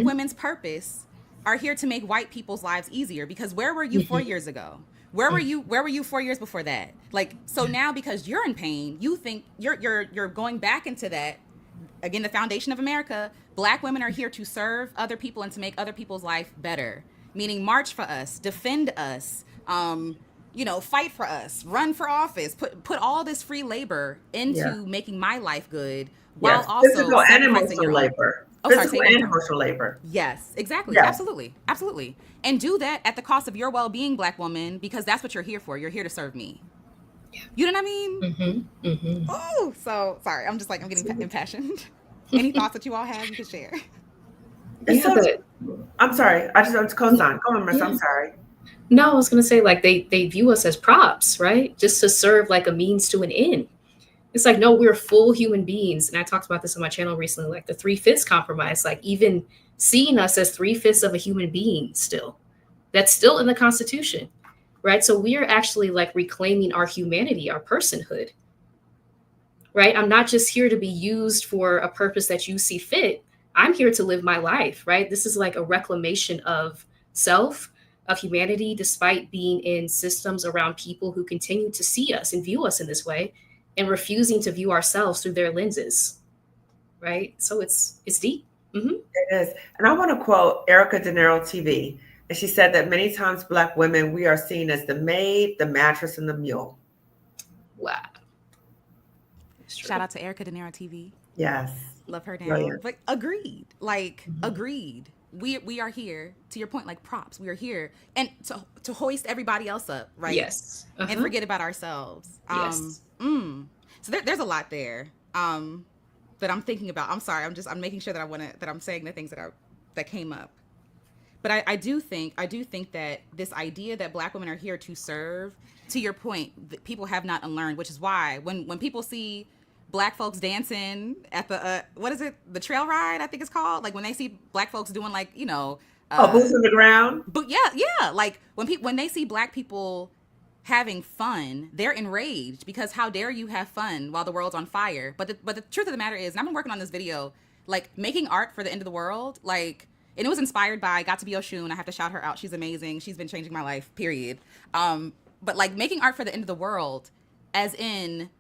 women's purpose are here to make white people's lives easier, because where were you 4 years ago? Where were you 4 years before that? Like, so now because you're in pain, you think you're going back into that. Again, the foundation of America, Black women are here to serve other people and to make other people's life better. Meaning march for us, defend us, fight for us, run for office, put all this free labor into making my life good, while also physical and emotional labor. Physical and emotional labor. Yes, exactly. Yes. Absolutely. And do that at the cost of your well-being, Black woman, because that's what you're here for. You're here to serve me. Yeah. You know what I mean? Oh, so sorry. I'm getting impassioned. Any thoughts that you all have, you can share. It's Yeah, so. but I'm sorry. I just co-sign. Go on, Marissa. yeah. I'm sorry. No, I was gonna say like they view us as props, right? Just to serve like a means to an end. It's like, no, we're full human beings. And I talked about this on my channel recently, like the 3/5 compromise, like even seeing us as 3/5 of a human being still. That's still in the Constitution, right? So we are actually like reclaiming our humanity, our personhood, right? I'm not just here to be used for a purpose that you see fit. I'm here to live my life, right? This is like a reclamation of self, of humanity, despite being in systems around people who continue to see us and view us in this way and refusing to view ourselves through their lenses, right? So it's deep. Mm-hmm. It is. And I want to quote Erica De Niro TV. And she said that many times Black women, we are seen as the maid, the mattress, and the mule. Wow. It's true. Shout out to Erica De Niro TV. Yes. Love her down. Brilliant. But agreed. Like, Mhm. agreed. We are here, to your point, like props. We are here and to hoist everybody else up, right? Yes. And forget about ourselves. Yes. So there's a lot there. That I'm thinking about. I'm sorry. I'm making sure that I'm saying the things that came up. But I do think that this idea that Black women are here to serve, to your point, that people have not unlearned, which is why when people see Black folks dancing at the what is it, the trail ride, I think it's called, like when they see Black folks doing like, Oh, boots on the ground. but yeah, like when they see Black people having fun, they're enraged because how dare you have fun while the world's on fire. But the truth of the matter is, and I've been working on this video, like making art for the end of the world, like, and it was inspired by Got to Be Oshun. I have to shout her out. She's amazing. She's been changing my life, period. But like making art for the end of the world, as in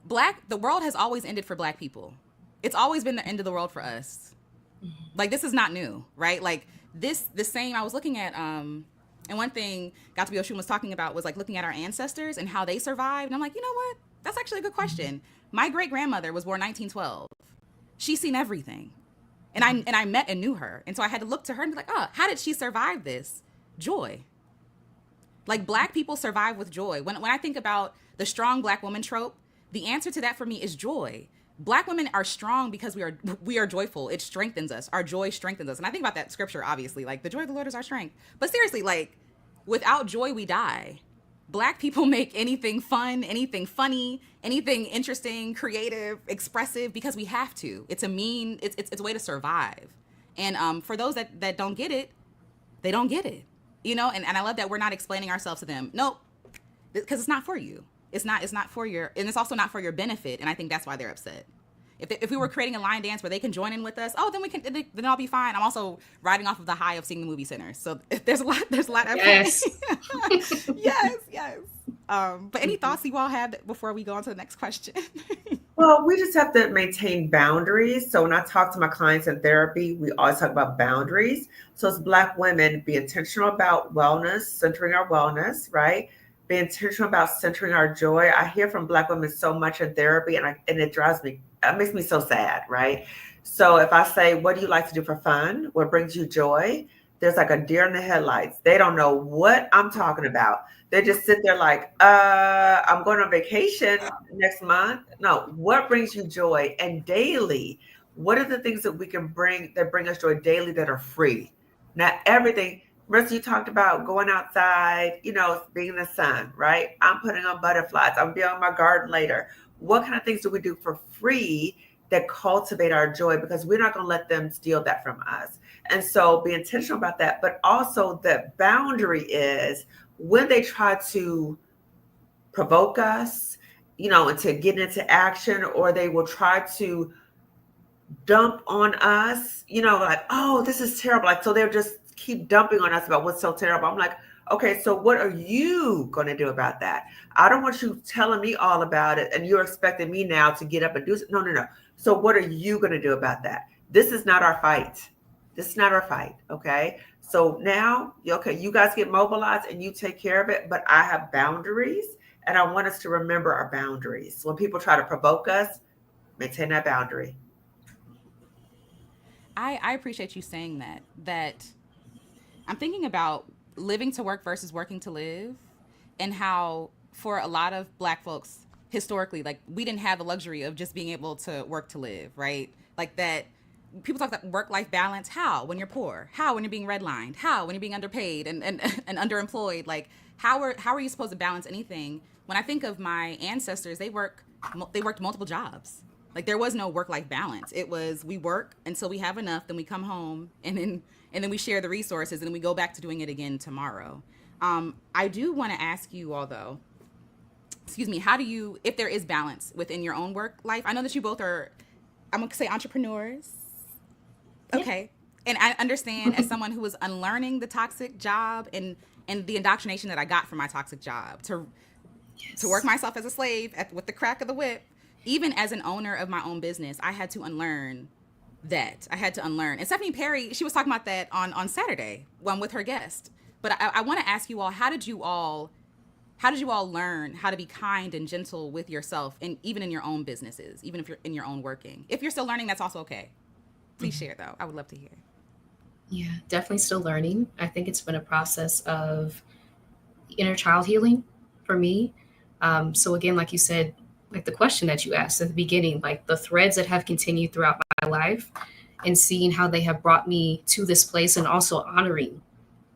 the world has always ended for Black people. It's always been the end of the world for us. Like, this is not new, right? Like the same, I was looking at, and one thing Got to Be Oshun was talking about was like looking at our ancestors and how they survived. And I'm like, you know what? That's actually a good question. My great grandmother was born 1912. She's seen everything. And I met and knew her. And so I had to look to her and be like, oh, how did she survive this? Joy. Like, Black people survive with joy. When I think about the strong Black woman trope, the answer to that for me is joy. Black women are strong because we are joyful. It strengthens us. Our joy strengthens us. And I think about that scripture, obviously, like the joy of the Lord is our strength. But seriously, like, without joy, we die. Black people make anything fun, anything funny, anything interesting, creative, expressive, because we have to. It's a way to survive. And for those that don't get it, they don't get it. And I love that we're not explaining ourselves to them. Nope, because it's not for you. It's not for your, and it's also not for your benefit. And I think that's why they're upset. If we were creating a line dance where they can join in with us, oh, then I'll be fine. I'm also riding off of the high of seeing the movie Sinners. So there's a lot at play. Yes. But any thoughts you all have before we go on to the next question? Well, we just have to maintain boundaries. So when I talk to my clients in therapy, we always talk about boundaries. So as Black women, be intentional about wellness, centering our wellness, right? Be intentional about centering our joy. I hear from Black women so much in therapy, and it makes me so sad, right? So if I say, what do you like to do for fun? What brings you joy? There's like a deer in the headlights. They don't know what I'm talking about. They just sit there like, I'm going on vacation next month. No, what brings you joy? And daily, what are the things that we can bring us joy daily that are free? Not everything. Marissa, you talked about going outside, being in the sun, right? I'm putting on butterflies. I'm be on my garden later. What kind of things do we do for free that cultivate our joy? Because we're not going to let them steal that from us. And so be intentional about that. But also the boundary is when they try to provoke us, and to get into action, or they will try to dump on us, like, oh, this is terrible. Like, so they'll just keep dumping on us about what's so terrible. I'm like, okay, so what are you going to do about that? I don't want you telling me all about it and you're expecting me now to get up and do it. No. So what are you going to do about that? This is not our fight. Okay? So now, okay, you guys get mobilized and you take care of it, but I have boundaries and I want us to remember our boundaries. When people try to provoke us, maintain that boundary. I appreciate you saying that I'm thinking about living to work versus working to live, and how for a lot of Black folks historically, like, we didn't have the luxury of just being able to work to live, right? Like that people talk about work-life balance. How? When you're poor? How? When you're being redlined? How? When you're being underpaid and underemployed? Like, how are you supposed to balance anything? When I think of my ancestors, they worked multiple jobs. Like, there was no work-life balance. It was, we work until we have enough, then we come home, and then we share the resources, and then we go back to doing it again tomorrow. I do want to ask you all, though, excuse me, how do you, if there is balance within your own work life? I know that you both are, I'm going to say, entrepreneurs. Okay. And I understand, as someone who was unlearning the toxic job and the indoctrination that I got from my toxic job, to work myself as a slave with the crack of the whip. Even as an owner of my own business, I had to unlearn that. I had to unlearn. And Stephanie Perry, she was talking about that on Saturday, with her guest. But I want to ask you all, how did you all learn how to be kind and gentle with yourself, and even in your own businesses, even if you're in your own working? If you're still learning, that's also okay. Please share, though. I would love to hear. Yeah, definitely still learning. I think it's been a process of inner child healing for me. So again, like you said, like the question that you asked at the beginning, like the threads that have continued throughout my life, and seeing how they have brought me to this place, and also honoring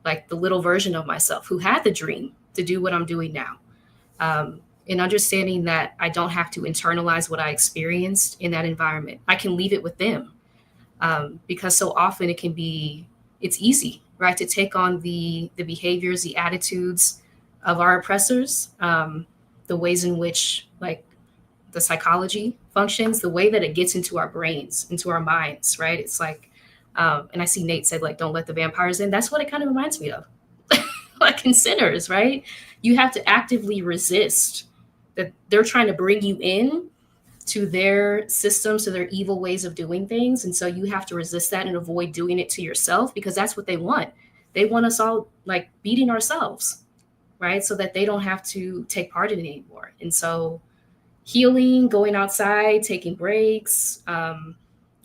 like the little version of myself who had the dream to do what I'm doing now. And understanding that I don't have to internalize what I experienced in that environment. I can leave it with them. Because so often it's easy, right, to take on the behaviors, the attitudes of our oppressors, the ways in which like the psychology functions, the way that it gets into our brains, into our minds, right? It's like, and I see Nate said, like, don't let the vampires in. That's what it kind of reminds me of. Like in Sinners, right? You have to actively resist that they're trying to bring you in to their systems, to their evil ways of doing things. And so you have to resist that and avoid doing it to yourself, because that's what they want. They want us all like beating ourselves, right? So that they don't have to take part in it anymore. And so healing, going outside, taking breaks,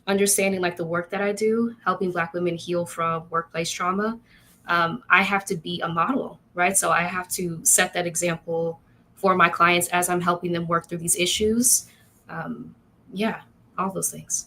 understanding like the work that I do, helping Black women heal from workplace trauma. I have to be a model, right? So I have to set that example for my clients as I'm helping them work through these issues. All those things.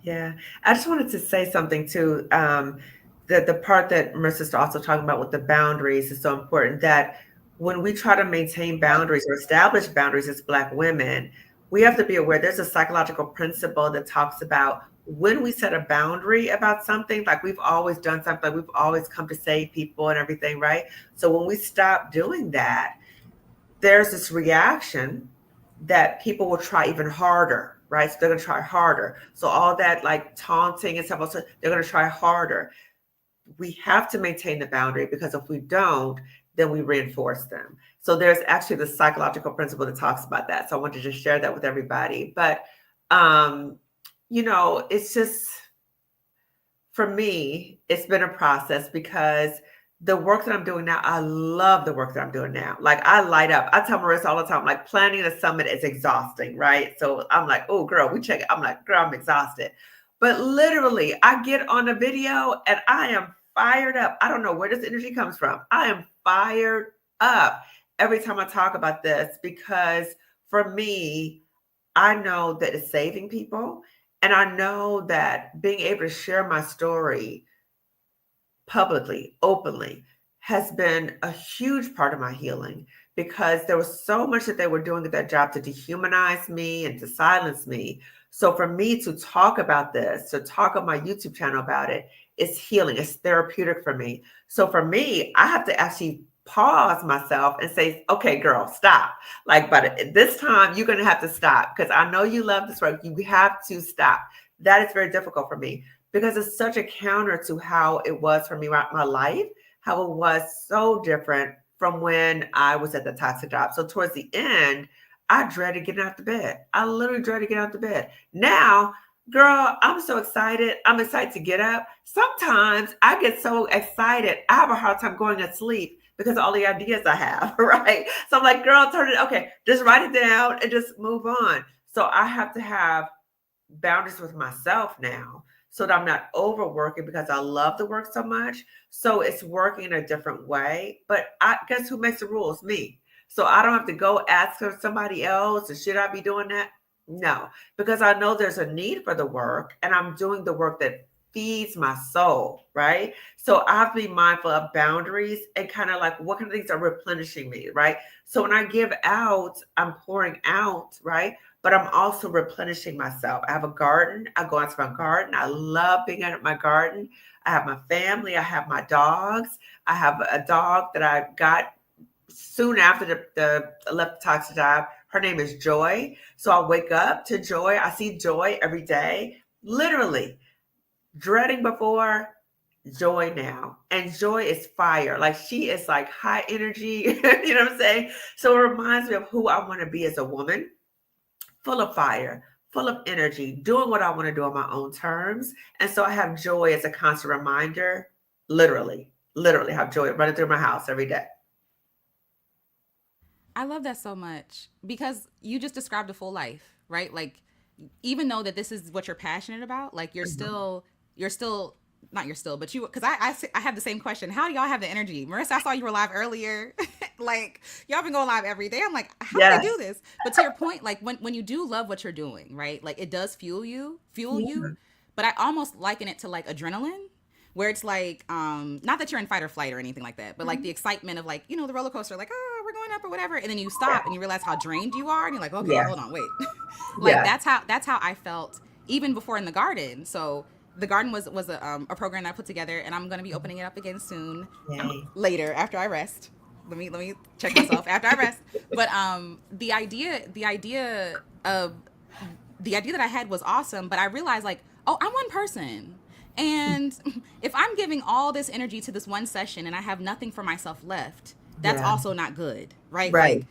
Yeah, I just wanted to say something too. The part that Marissa's also talking about with the boundaries is so important, that when we try to maintain boundaries or establish boundaries as Black women, we have to be aware there's a psychological principle that talks about when we set a boundary about something, like we've always done something, like we've always come to save people and everything, right? So when we stop doing that, there's this reaction that people will try even harder, right? So they're going to try harder. So all that like taunting and stuff, also, they're going to try harder. We have to maintain the boundary, because if we don't, then we reinforce them. So there's actually the psychological principle that talks about that. So I wanted to just share that with everybody. But, it's just, for me, it's been a process, because the work that I'm doing now, I love the work that I'm doing now. Like, I light up. I tell Marissa all the time, like, planning a summit is exhausting, right? So I'm like, oh, girl, we check it. I'm like, girl, I'm exhausted. But literally, I get on a video and I am fired up. I don't know where this energy comes from. I am fired up every time I talk about this, because for me, I know that it's saving people. And I know that being able to share my story publicly, openly, has been a huge part of my healing, because there was so much that they were doing at that job to dehumanize me and to silence me. So for me to talk about this, to talk on my YouTube channel about it, it's healing. It's therapeutic for me. So for me, I have to actually pause myself and say, okay, girl, stop. Like, but this time you're going to have to stop, because I know you love this work. You have to stop. That is very difficult for me, because it's such a counter to how it was for me throughout my life, how it was so different from when I was at the toxic job. So towards the end, I dreaded getting out the bed. I literally dreaded getting out the bed. Now, girl, I'm so excited. I'm excited to get up. Sometimes I get so excited, I have a hard time going to sleep because of all the ideas I have, right? So I'm like, girl, okay, just write it down and just move on. So I have to have boundaries with myself now, so that I'm not overworking, because I love the work so much. So it's working in a different way. But I guess who makes the rules? Me. So I don't have to go ask somebody else, or should I be doing that? No, because I know there's a need for the work and I'm doing the work that feeds my soul, right? So I have to be mindful of boundaries and kind of like what kind of things are replenishing me, right? So when I give out, I'm pouring out, right? But I'm also replenishing myself. I have a garden. I go out to my garden. I love being out at my garden. I have my family. I have my dogs. I have a dog that I got soon after the I left the toxic job. Her name is Joy. So I wake up to Joy. I see Joy every day, literally dreading before, Joy now. And Joy is fire. Like she is like high energy. You know what I'm saying? So it reminds me of who I want to be as a woman, full of fire, full of energy, doing what I want to do on my own terms. And so I have Joy as a constant reminder, literally have Joy running through my house every day. I love that so much because you just described a full life, right? Like even though that this is what you're passionate about, like Mhm. you're still not you're still, but you because I have the same question. How do y'all have the energy? Marissa, I saw you were live earlier. Like y'all been going live every day. I'm like, how do they do Yes. this? But to your point, like when you do love what you're doing, right? Like it does fuel Yeah. you. But I almost liken it to like adrenaline, where it's like not that you're in fight or flight or anything like that, but like the Mhm. excitement of like the roller coaster, like oh we're going up or whatever, and then you Yeah. stop and you realize how drained you are, and you're like okay Yes. hold on wait, like Yes. that's how I felt even before in the garden. So the garden was a program that I put together, and I'm gonna be opening it up again soon, Yay. later after I rest. Let me check myself after I rest. But of the idea that I had was awesome, but I realized like, oh, I'm one person. And if I'm giving all this energy to this one session and I have nothing for myself left, that's Yeah. also not good, right? Right. Like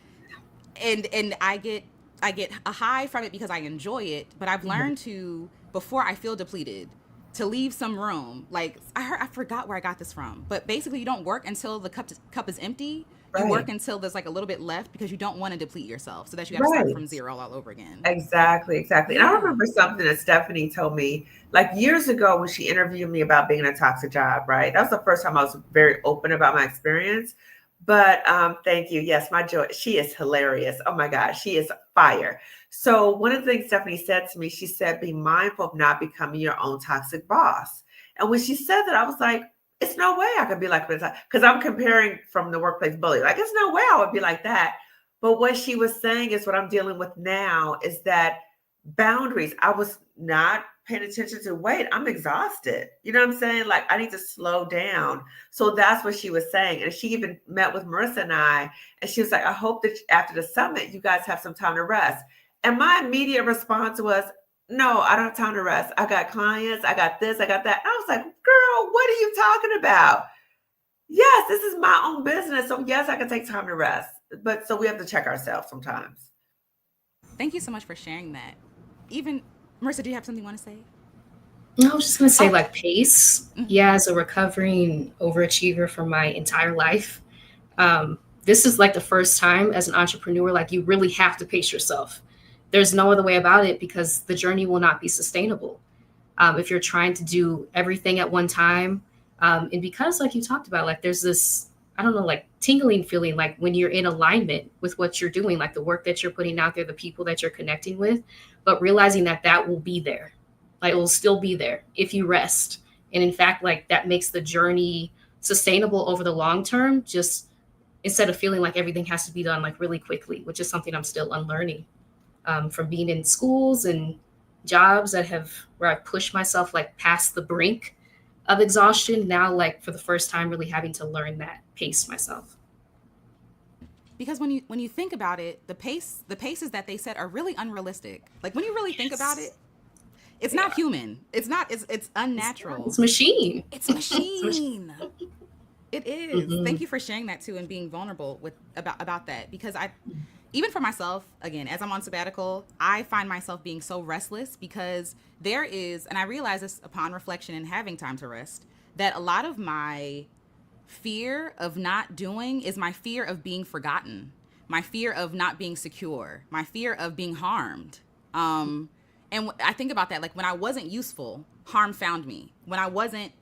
and I get a high from it because I enjoy it, but I've Mhm. learned to before I feel depleted to leave some room. Like I forgot where I got this from, but basically you don't work until the cup is empty. You work Right. until there's like a little bit left because you don't want to deplete yourself so that you got to start Right. from zero all over again. Exactly, exactly. And I Yeah. remember something that Stephanie told me like years ago when she interviewed me about being in a toxic job, right? That was the first time I was very open about my experience. But thank you. Yes, my Joy, she is hilarious. Oh my gosh, she is fire. So one of the things Stephanie said to me, she said, be mindful of not becoming your own toxic boss. And when she said that, I was like, it's no way I could be like this. Because I'm comparing from the workplace bully. Like, it's no way I would be like that. But what she was saying is what I'm dealing with now is that boundaries. I was not paying attention to, wait, I'm exhausted. You know what I'm saying? Like, I need to slow down. So that's what she was saying. And she even met with Marissa and I, and she was like, I hope that after the summit, you guys have some time to rest. And my immediate response was, no, I don't have time to rest. I got clients, I got this, I got that. And I was like, girl, what are you talking about? Yes, this is my own business. So yes, I can take time to rest. But so we have to check ourselves sometimes. Thank you so much for sharing that. Even Marissa, do you have something you want to say? I was just gonna say, Oh, like, pace. mhm. Yeah, as a recovering overachiever for my entire life, this is like the first time as an entrepreneur, like, you really have to pace yourself. There's no other way about it because the journey will not be sustainable if you're trying to do everything at one time. And because, like you talked about, like, there's this, I don't know, like, tingling feeling, like when you're in alignment with what you're doing, like the work that you're putting out there, the people that you're connecting with, but realizing that that will be there, like, it will still be there if you rest. And in fact, like, that makes the journey sustainable over the long term, just instead of feeling like everything has to be done like really quickly, which is something I'm still unlearning from being in schools and jobs that have where I pushed myself like past the brink of exhaustion. Now, like, for the first time, really having to learn that pace myself. Because when you think about it, the paces that they set are really unrealistic. Like when you really think about Yes, it, it's they not are. human. It's It's unnatural. machine. It's It's machine. machine. It is. Hmm. Thank you for sharing that too and being vulnerable with about that because I even for myself again as I'm on sabbatical, I find myself being so restless because there is and I realize this upon reflection and having time to rest that a lot of my fear of not doing is my fear of being forgotten, my fear of not being secure, my fear of being harmed. Um, and I think about that, like when I wasn't useful, harm found me. When I wasn't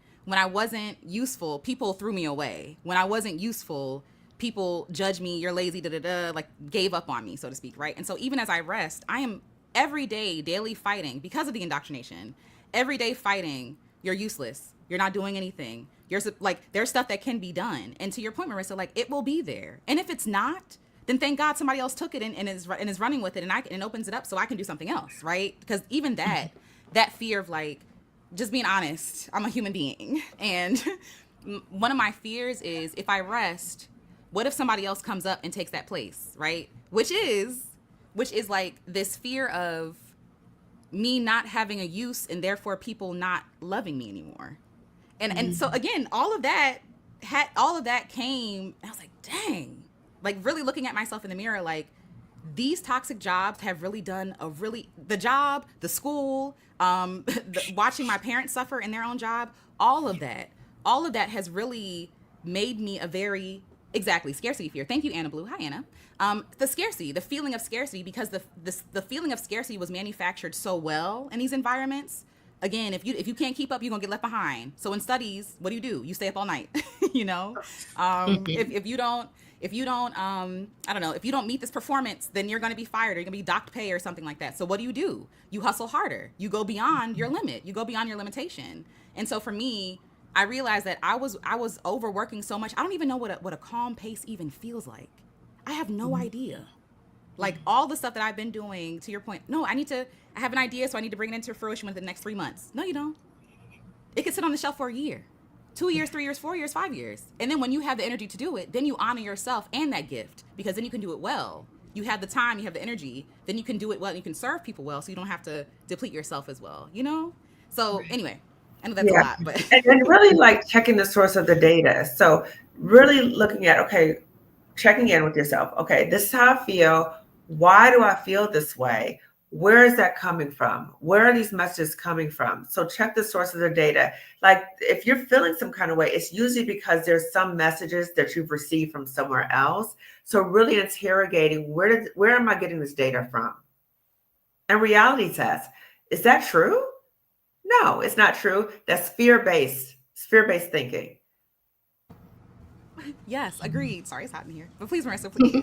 useful, people threw me away. When I wasn't useful, people judged me. You're lazy, da da da. Like gave up on me, so to speak, right? And so even as I rest, I am every day, daily fighting because of the indoctrination. Every day fighting, you're useless. You're not doing anything. You're like, there's stuff that can be done. And to your point, Marissa, like, it will be there. And if it's not, then thank God somebody else took it and is running with it, and opens it up so I can do something else, right? Because even that fear of, like, just being honest, I'm a human being. And one of my fears is, if I rest, what if somebody else comes up and takes that place, right? Which is like this fear of me not having a use, and therefore people not loving me anymore. And so again, all of that came, and I was like, dang, like, really looking at myself in the mirror, like, these toxic jobs have really done the job, the school, watching my parents suffer in their own job, all of that has really made me a very, exactly, scarcity fear. Thank you, Anna Blue. Hi, Anna. The feeling of scarcity, because the feeling of scarcity was manufactured so well in these environments. Again, if you can't keep up, you're gonna get left behind. So in studies, what do? You stay up all night, you know? If you don't, I don't know, if you don't meet this performance, then you're gonna be fired, or you're gonna be docked pay or something like that. So what do? You hustle harder. You go beyond your limit. You go beyond your limitation. And so for me, I realized that I was overworking so much. I don't even know what a calm pace even feels like. I have no idea. Like, all the stuff that I've been doing, to your point, no, I have an idea, so I need to bring it into fruition within the next 3 months. No, you don't. It could sit on the shelf for a year, 2 years, 3 years, 4 years, 5 years. And then when you have the energy to do it, then you honor yourself and that gift, because then you can do it well. You have the time, you have the energy, then you can do it well, and you can serve people well, so you don't have to deplete yourself as well, you know? So anyway, I know that's a lot, but. and really, like, checking the source of the data. So really looking at, okay, checking in with yourself. Okay, this is how I feel. Why do I feel this way? Where is that coming from? Where are these messages coming from? So check the source of the data. Like, if you're feeling some kind of way, it's usually because there's some messages that you've received from somewhere else. So really interrogating, where am I getting this data from? And reality test. Is that true? No, it's not true. That's fear-based thinking. Yes, agreed. Sorry, it's hot in here. But please, Marissa, please.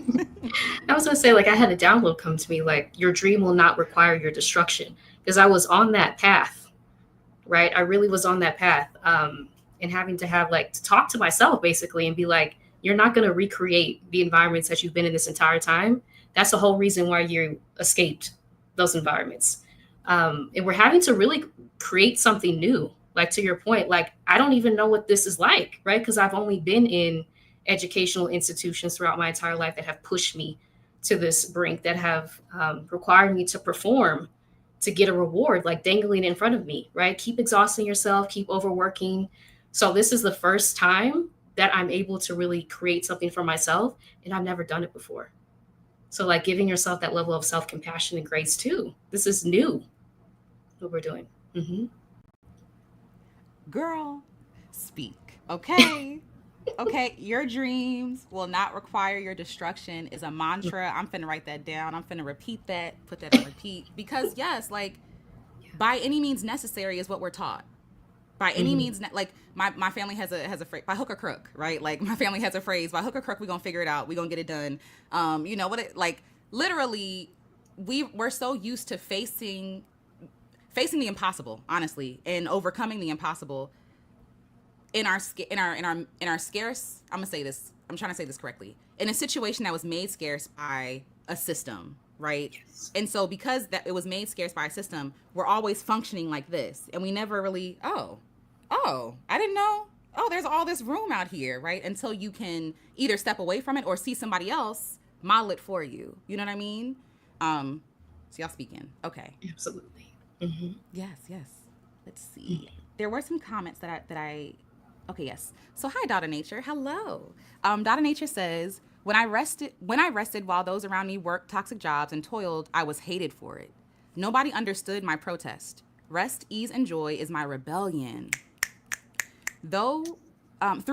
I was going to say, like, I had a download come to me, like, your dream will not require your destruction. Because I was on that path, right? I really was on that path. And having to have, like, to talk to myself, basically, and be like, you're not going to recreate the environments that you've been in this entire time. That's the whole reason why you escaped those environments. And we're having to really create something new. Like, to your point, like, I don't even know what this is like, right? Because I've only been in educational institutions throughout my entire life that have pushed me to this brink, that have required me to perform to get a reward, like dangling in front of me, right? Keep exhausting yourself, keep overworking. So this is the first time that I'm able to really create something for myself, and I've never done it before. So, like, giving yourself that level of self-compassion and grace too. This is new, what we're doing. Mm-hmm. Girl, speak, okay? Okay, your dreams will not require your destruction is a mantra. I'm finna write that down. I'm finna repeat that, put that on repeat. Because yes, like, by any means necessary is what we're taught. By any means, like, my family has a phrase, by hook or crook, right? Like, my family has a phrase, by hook or crook, we're gonna figure it out. We're gonna get it done. You know what it, like, literally, we're so used to facing the impossible, honestly, and overcoming the impossible in our scarce, I'm gonna say this, I'm trying to say this correctly, in a situation that was made scarce by a system, right? Yes. And so because that it was made scarce by a system, we're always functioning like this, and we never really, oh, I didn't know, oh, there's all this room out here, right? Until you can either step away from it or see somebody else model it for you. You know what I mean? So y'all speaking. Okay. Absolutely. Mm-hmm. Yes. Let's see. There were some comments that I okay, yes. So hi, Daughter Nature. Hello. Daughter Nature says, when I rested while those around me worked toxic jobs and toiled, I was hated for it. Nobody understood my protest. Rest, ease, and joy is my rebellion. Through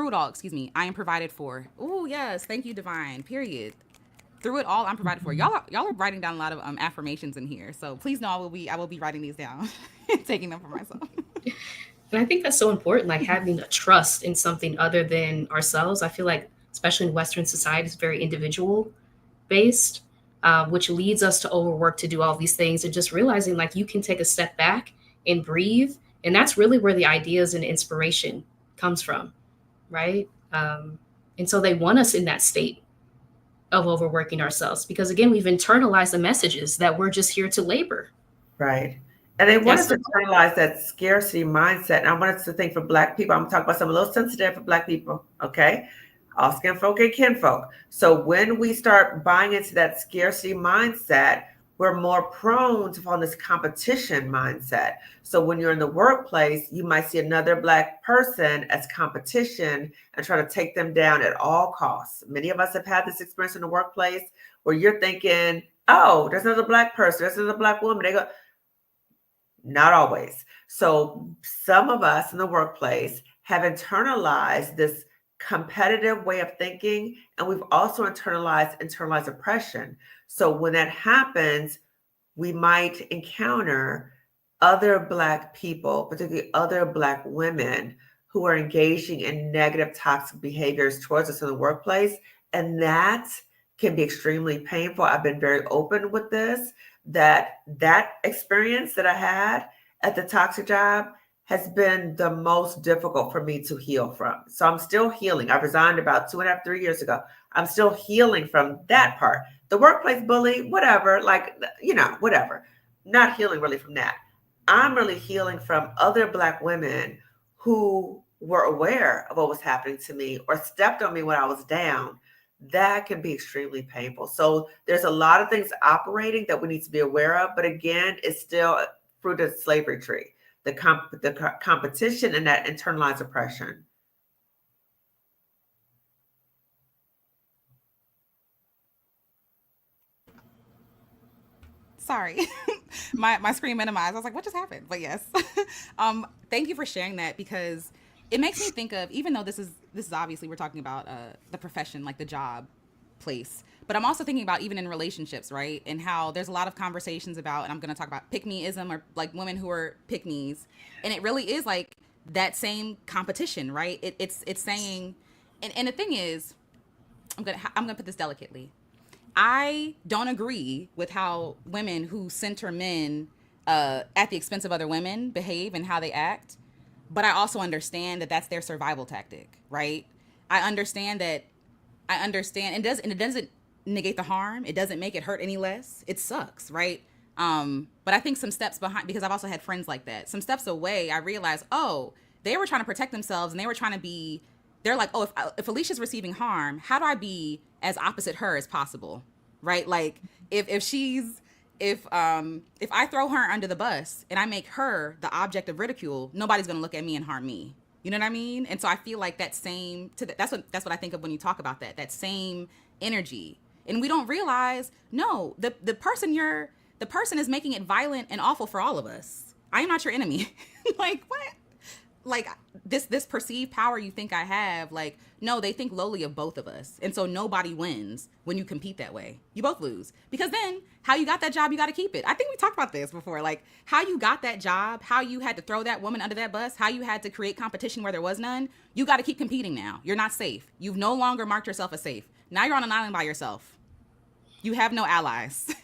it all, I am provided for. Oh, yes. Thank you, Divine. Period. Through it all, I'm provided for. Y'all are writing down a lot of affirmations in here. So please know I will be writing these down and taking them for myself. And I think that's so important, like having a trust in something other than ourselves. I feel like, especially in Western society, it's very individual based. which leads us to overwork to do all these things, and just realizing like you can take a step back and breathe. And that's really where the ideas and inspiration comes from, right? And so they want us in that state of overworking ourselves because, again, we've internalized the messages that we're just here to labor. Right. And they want us That's to internalize that scarcity mindset. And I want us to think for Black people, I'm talking about something a little sensitive for Black people, okay? All skin folk and kinfolk. So when we start buying into that scarcity mindset, we're more prone to fall in this competition mindset. So when you're in the workplace, you might see another Black person as competition and try to take them down at all costs. Many of us have had this experience in the workplace where you're thinking, oh, there's another Black person, there's another Black woman. They go, not always. So some of us in the workplace have internalized this competitive way of thinking, and we've also internalized oppression. So when that happens, we might encounter other Black people, particularly other Black women, who are engaging in negative, toxic behaviors towards us in the workplace. And that can be extremely painful. I've been very open with this, that experience that I had at the toxic job has been the most difficult for me to heal from. So I'm still healing. I resigned about 2.5, 3 years ago. I'm still healing from that part. The workplace bully, whatever, whatever. Not healing really from that. I'm really healing from other Black women who were aware of what was happening to me or stepped on me when I was down. That can be extremely painful. So there's a lot of things operating that we need to be aware of. But again, it's still fruit of the slavery tree, the competition and that internalized oppression. Sorry, my screen minimized. I was like, what just happened? But yes, thank you for sharing that because it makes me think of, even though this is obviously we're talking about the profession, like the job place, but I'm also thinking about even in relationships, right? And how there's a lot of conversations about, and I'm going to talk about pick-me-ism, or like women who are pick-me's, and it really is like that same competition, right? It's saying, and the thing is, I'm gonna put this delicately. I don't agree with how women who center men at the expense of other women behave and how they act, but I also understand that that's their survival tactic, right? I understand that. And it doesn't negate the harm. It doesn't make it hurt any less. It sucks, right? But I think some steps behind, because I've also had friends like that. Some steps away, I realized, oh, they were trying to protect themselves, and they were trying to be. They're like, oh, if Alicia's receiving harm, how do I be as opposite her as possible, right? Like if she's if I throw her under the bus and I make her the object of ridicule, nobody's gonna look at me and harm me. You know what I mean? And so I feel like that same that's what I think of when you talk about that same energy. And we don't realize, no, the person is making it violent and awful for all of us. I am not your enemy. Like, what? Like this perceived power you think I have, like, no, they think lowly of both of us. And so nobody wins when you compete that way. You both lose. Because then how you got that job, you got to keep it. I think we talked about this before, like how you got that job, how you had to throw that woman under that bus, how you had to create competition where there was none. You got to keep competing now. You're not safe. You've no longer marked yourself as safe. Now you're on an island by yourself. You have no allies.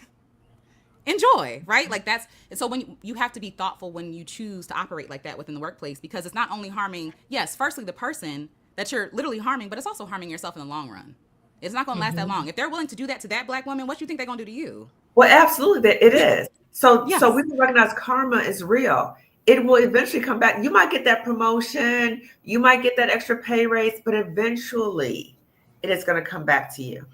Enjoy, right? Like that's, and so when you have to be thoughtful when you choose to operate like that within the workplace, because it's not only harming, yes, firstly the person that you're literally harming, but it's also harming yourself in the long run. It's not going to last that long. If they're willing to do that to that Black woman, what do you think they're going to do to you? Well, absolutely, it is. So, Yes. so we can recognize karma is real. It will eventually come back. You might get that promotion, you might get that extra pay raise, but eventually it is going to come back to you.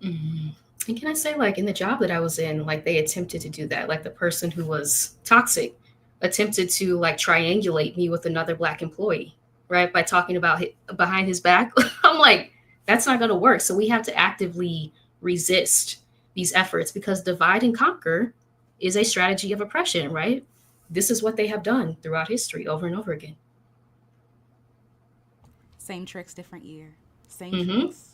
Mm-hmm. And can I say, like, in the job that I was in, like, they attempted to do that. Like, the person who was toxic attempted to, like, triangulate me with another Black employee, right? By talking about behind his back. I'm like, that's not going to work. So we have to actively resist these efforts, because divide and conquer is a strategy of oppression, right? This is what they have done throughout history over and over again. Same tricks, different year. Same tricks.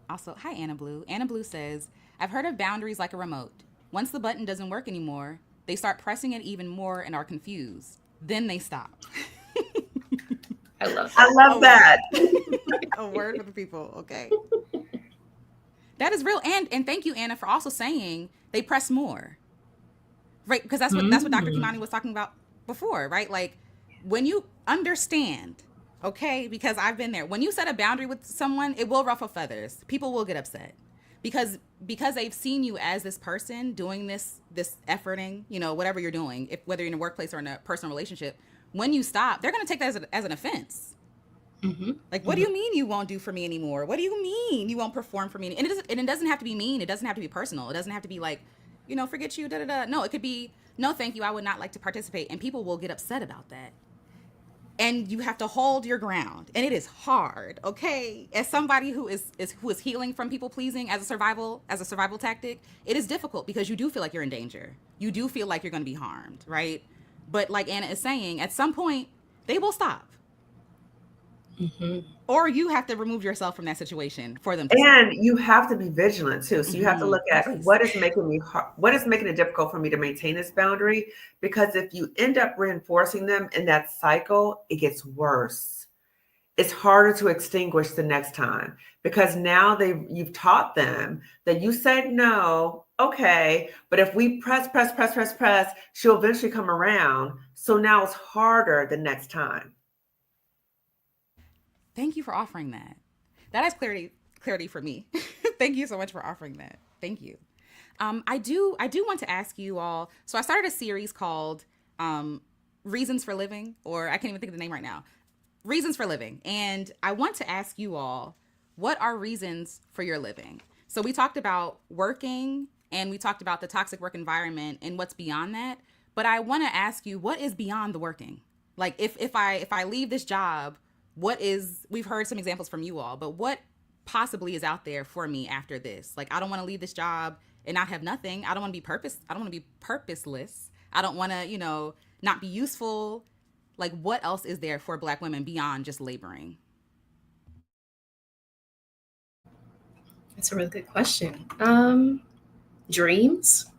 Also, hi, Anna Blue. Anna Blue says, I've heard of boundaries like a remote. Once the button doesn't work anymore, they start pressing it even more and are confused. Then they stop. I love that. A word for the people. Okay. That is real. And thank you, Anna, for also saying they press more. Right? Because that's what Dr. Mm. Kimani was talking about before, right? Like when you understand, okay, because I've been there. When you set a boundary with someone, it will ruffle feathers. People will get upset. Because they've seen you as this person doing this efforting, whatever you're doing, if whether you're in a workplace or in a personal relationship, when you stop, they're going to take that as an offense. Mm-hmm. Like, what do you mean you won't do for me anymore? What do you mean you won't perform for me? And it doesn't have to be mean. It doesn't have to be personal. It doesn't have to be like, forget you, da da da. No, it could be, no, thank you. I would not like to participate. And people will get upset about that. And you have to hold your ground. And it is hard, okay? As somebody who is healing from people pleasing as a survival tactic, it is difficult because you do feel like you're in danger. You do feel like you're going to be harmed, right? But like Anna is saying, at some point, they will stop. Mm-hmm. Or you have to remove yourself from that situation for them to And stop. you have to be vigilant too. So you have to look at Please. what is making it difficult for me to maintain this boundary. Because if you end up reinforcing them in that cycle, it gets worse. It's harder to extinguish the next time because now you've taught them that you said no, okay, but if we press, she'll eventually come around. So now it's harder the next time. Thank you for offering that. That is clarity for me. Thank you so much for offering that. Thank you. I do want to ask you all. So I started a series called Reasons for Living, or I can't even think of the name right now. Reasons for Living. And I want to ask you all, what are reasons for your living? So we talked about working and we talked about the toxic work environment and what's beyond that. But I want to ask you, what is beyond the working? Like if I leave this job, we've heard some examples from you all, but what possibly is out there for me after this? Like, I don't want to leave this job and not have nothing. I don't want to be purposeless. I don't want to, not be useful. Like, what else is there for Black women beyond just laboring? That's a really good question. Dreams,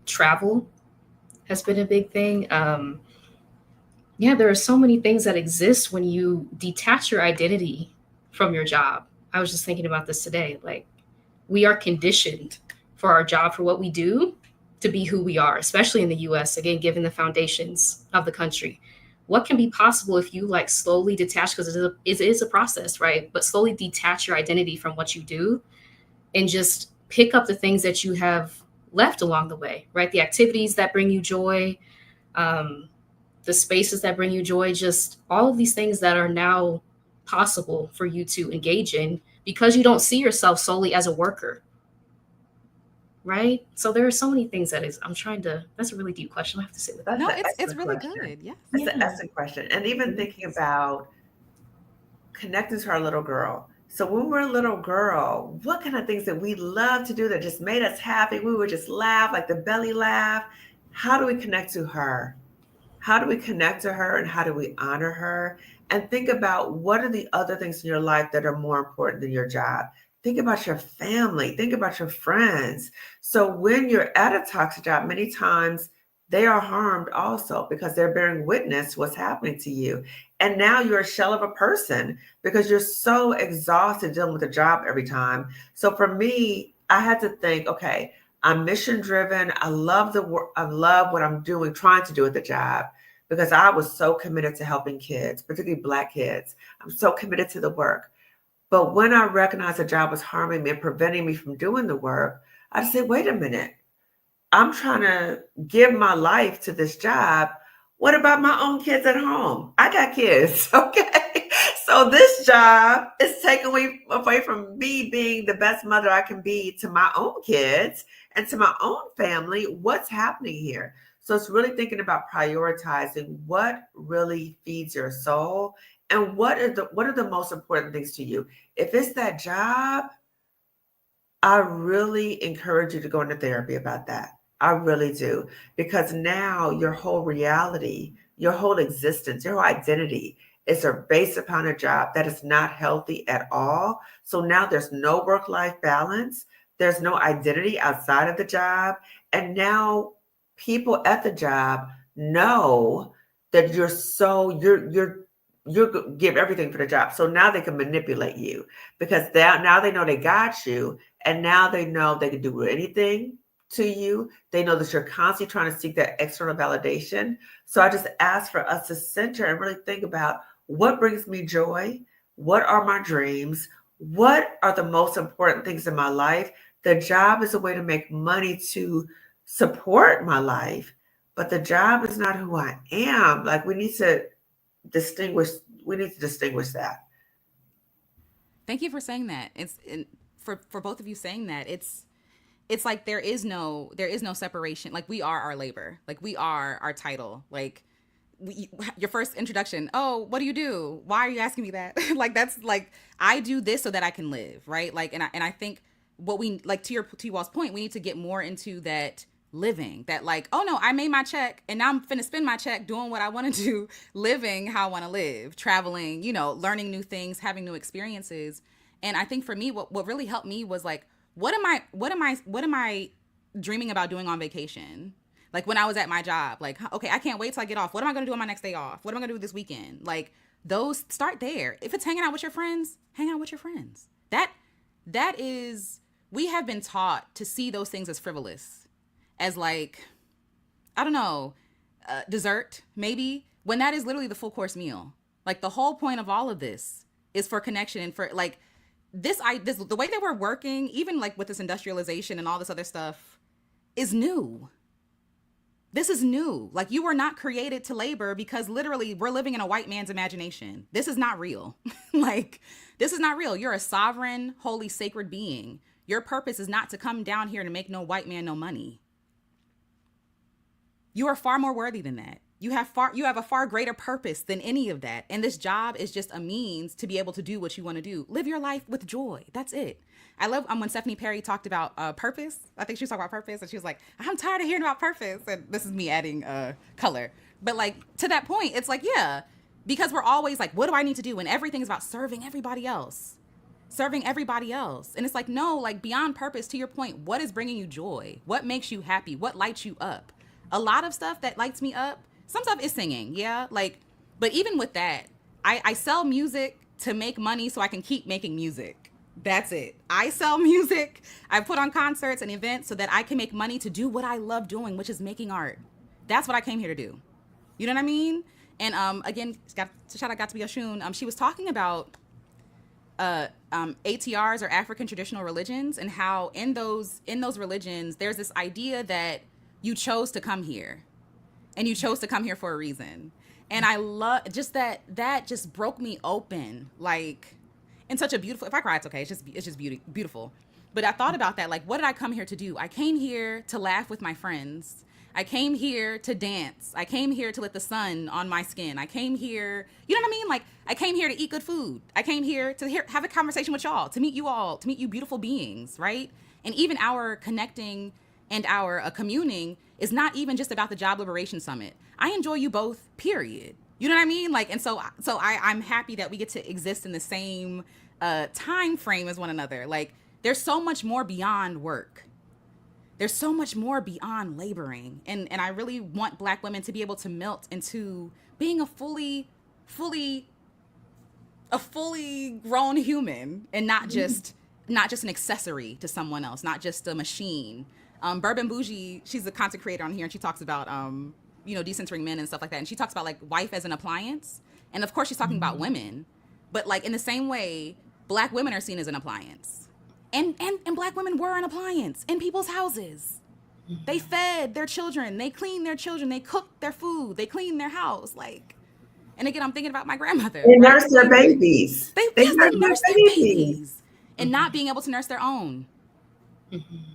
travel has been a big thing. Yeah, there are so many things that exist when you detach your identity from your job. I was just thinking about this today. Like, we are conditioned for our job, for what we do, to be who we are, especially in the US, again, given the foundations of the country. What can be possible if you like slowly detach, because it is a process, right? But slowly detach your identity from what you do and just pick up the things that you have left along the way, right? The activities that bring you joy, the spaces that bring you joy, just all of these things that are now possible for you to engage in because you don't see yourself solely as a worker, right? So there are so many things that's a really deep question. I have to sit with that. No, That's an it's excellent really question. good. Yeah. That's an excellent question. And even thinking about connecting to our little girl. So when we're a little girl, what kind of things that we love to do that just made us happy? We would just laugh, like the belly laugh. How do we connect to her? How do we connect to her and how do we honor her? And think about what are the other things in your life that are more important than your job? Think about your family. Think about your friends. So when you're at a toxic job, many times they are harmed also because they're bearing witness to what's happening to you. And now you're a shell of a person because you're so exhausted dealing with the job every time. So for me, I had to think, okay, I'm mission driven. I love the work. I love what I'm doing, trying to do at the job because I was so committed to helping kids, particularly Black kids. I'm so committed to the work. But when I recognized the job was harming me and preventing me from doing the work, I said, wait a minute. I'm trying to give my life to this job. What about my own kids at home? I got kids, okay? So this job is taking away from me being the best mother I can be to my own kids and to my own family. What's happening here? So it's really thinking about prioritizing what really feeds your soul and what are the most important things to you. If it's that job, I really encourage you to go into therapy about that. I really do. Because now your whole reality, your whole existence, your whole identity is based upon a job that is not healthy at all. So now there's no work-life balance. There's no identity outside of the job. And now people at the job know that you're you give everything for the job. So now they can manipulate you because now they know they got you, and now they know they can do anything to you. They know that you're constantly trying to seek that external validation. So I just ask for us to center and really think about what brings me joy, what are my dreams, what are the most important things in my life. The job is a way to make money to support my life, but the job is not who I am. Like distinguish we need to distinguish that. Thank you for saying that. For both of you saying that. It's like there is no separation. Like we are our labor. Like we are our title. Like your first introduction. Oh, what do you do? Why are you asking me that? Like that's like I do this so that I can live, right? Like and I think what we like to you all's point, we need to get more into that living, that like, oh no, I made my check and now I'm finna spend my check doing what I want to do, living how I want to live, traveling, learning new things, having new experiences. And I think for me, what really helped me was like, what am I dreaming about doing on vacation? Like when I was at my job, like, okay, I can't wait till I get off. What am I going to do on my next day off? What am I going to do this weekend? Like those, start there. If it's hanging out with your friends, hang out with your friends. That is, we have been taught to see those things as frivolous, as like, I don't know, dessert maybe, when that is literally the full course meal. Like the whole point of all of this is for connection and for like this the way that we're working, even like with this industrialization and all this other stuff, is new. This is new. Like you were not created to labor, because literally we're living in a white man's imagination. This is not real. Like this is not real. You're a sovereign, holy, sacred being. Your purpose is not to come down here to make no white man no money. You are far more worthy than that. You have a far greater purpose than any of that. And this job is just a means to be able to do what you want to do. Live your life with joy. That's it. I love when Stephanie Perry talked about purpose. I think she was talking about purpose, and she was like, I'm tired of hearing about purpose. And this is me adding color. But like to that point, it's like, yeah, because we're always like, what do I need to do? And everything is about serving everybody else. Serving everybody else. And it's like, no, like beyond purpose, to your point, what is bringing you joy? What makes you happy? What lights you up? A lot of stuff that lights me up, some stuff is singing, yeah, like, but even with that, I sell music to make money so I can keep making music. That's it. I sell music, I put on concerts and events so that I can make money to do what I love doing, which is making art. That's what I came here to do. You know what I mean? And again, shout out got to be Oshun. She was talking about ATRs, or African traditional religions, and how in those religions there's this idea that you chose to come here. And you chose to come here for a reason. And I love just that just broke me open, like in such a beautiful, if I cry, it's okay. It's just beautiful. But I thought about that. Like, what did I come here to do? I came here to laugh with my friends. I came here to dance. I came here to let the sun on my skin. I came here, you know what I mean? Like I came here to eat good food. I came here to have a conversation with y'all, to meet you beautiful beings, right? And even our connecting and our communing is not even just about the Job Liberation Summit. I enjoy you both, period. You know what I mean? Like, and so I'm happy that we get to exist in the same time frame as one another. Like, there's so much more beyond work. There's so much more beyond laboring. And I really want Black women to be able to melt into being a fully grown human, and not just an accessory to someone else, not just a machine. Bourbon Bougie, she's a content creator on here, and she talks about, decentering men and stuff like that. And she talks about like wife as an appliance. And of course she's talking about women, but like in the same way, Black women are seen as an appliance. And Black women were an appliance in people's houses. They fed their children, they cleaned their children, they cooked their food, they cleaned their house. Like, and again, I'm thinking about my grandmother. They nursed their babies. They nursed their babies. And not being able to nurse their own.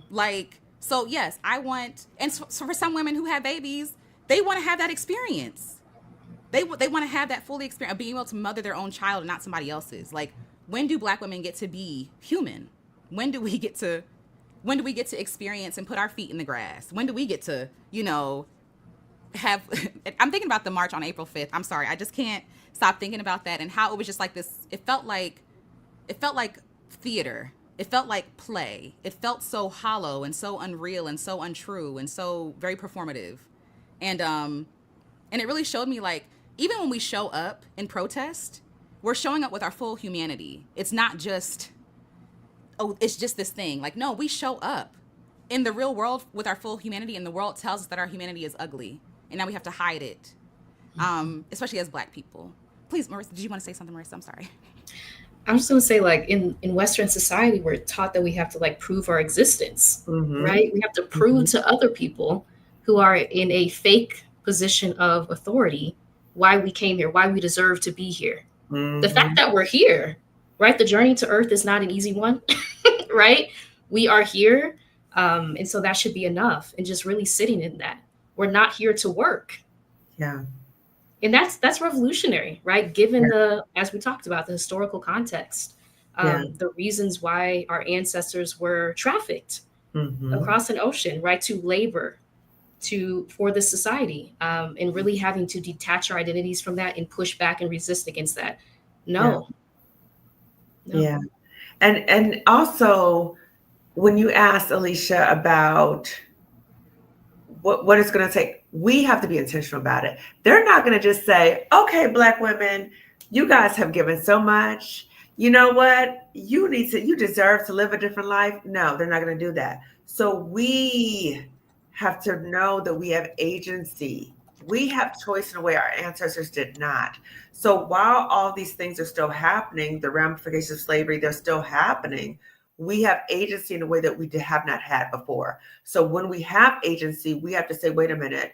Like, so yes, I want, and so for some women who have babies, they want to have that experience. They want to have that fully experience of being able to mother their own child and not somebody else's. Like, when do Black women get to be human? When do we get to experience and put our feet in the grass? When do we get to, have, I'm thinking about the march on April 5th. I'm sorry. I just can't stop thinking about that, and how it was just like this. It felt like theater. It felt like play. It felt so hollow and so unreal and so untrue and so very performative. And it really showed me like even when we show up in protest, we're showing up with our full humanity. It's not just, oh, it's just this thing. Like, no, we show up in the real world with our full humanity, and the world tells us that our humanity is ugly, and now we have to hide it, especially as Black people. Please, Marissa, did you want to say something, Marissa? I'm sorry. I'm just gonna say, like, in Western society, we're taught that we have to like prove our existence, right? We have to prove to other people who are in a fake position of authority why we came here, why we deserve to be here. The fact that we're here, right? The journey to Earth is not an easy one, right? We are here, and so that should be enough. And just really sitting in that, we're not here to work. Yeah. And that's revolutionary, right? Given the, as we talked about, the historical context, the reasons why our ancestors were trafficked across an ocean, right, to labor, for the society, and really having to detach our identities from that and push back and resist against that. No. Yeah. And also, when you asked Alicia about what it's going to take, we have to be intentional about it. They're not going to just say, okay, Black women, you guys have given so much. You know what? You deserve to live a different life. No, they're not going to do that. So we have to know that we have agency. We have choice in a way our ancestors did not. So while all these things are still happening, the ramifications of slavery, they're still happening. We have agency in a way that we have not had before. So when we have agency, we have to say, wait a minute,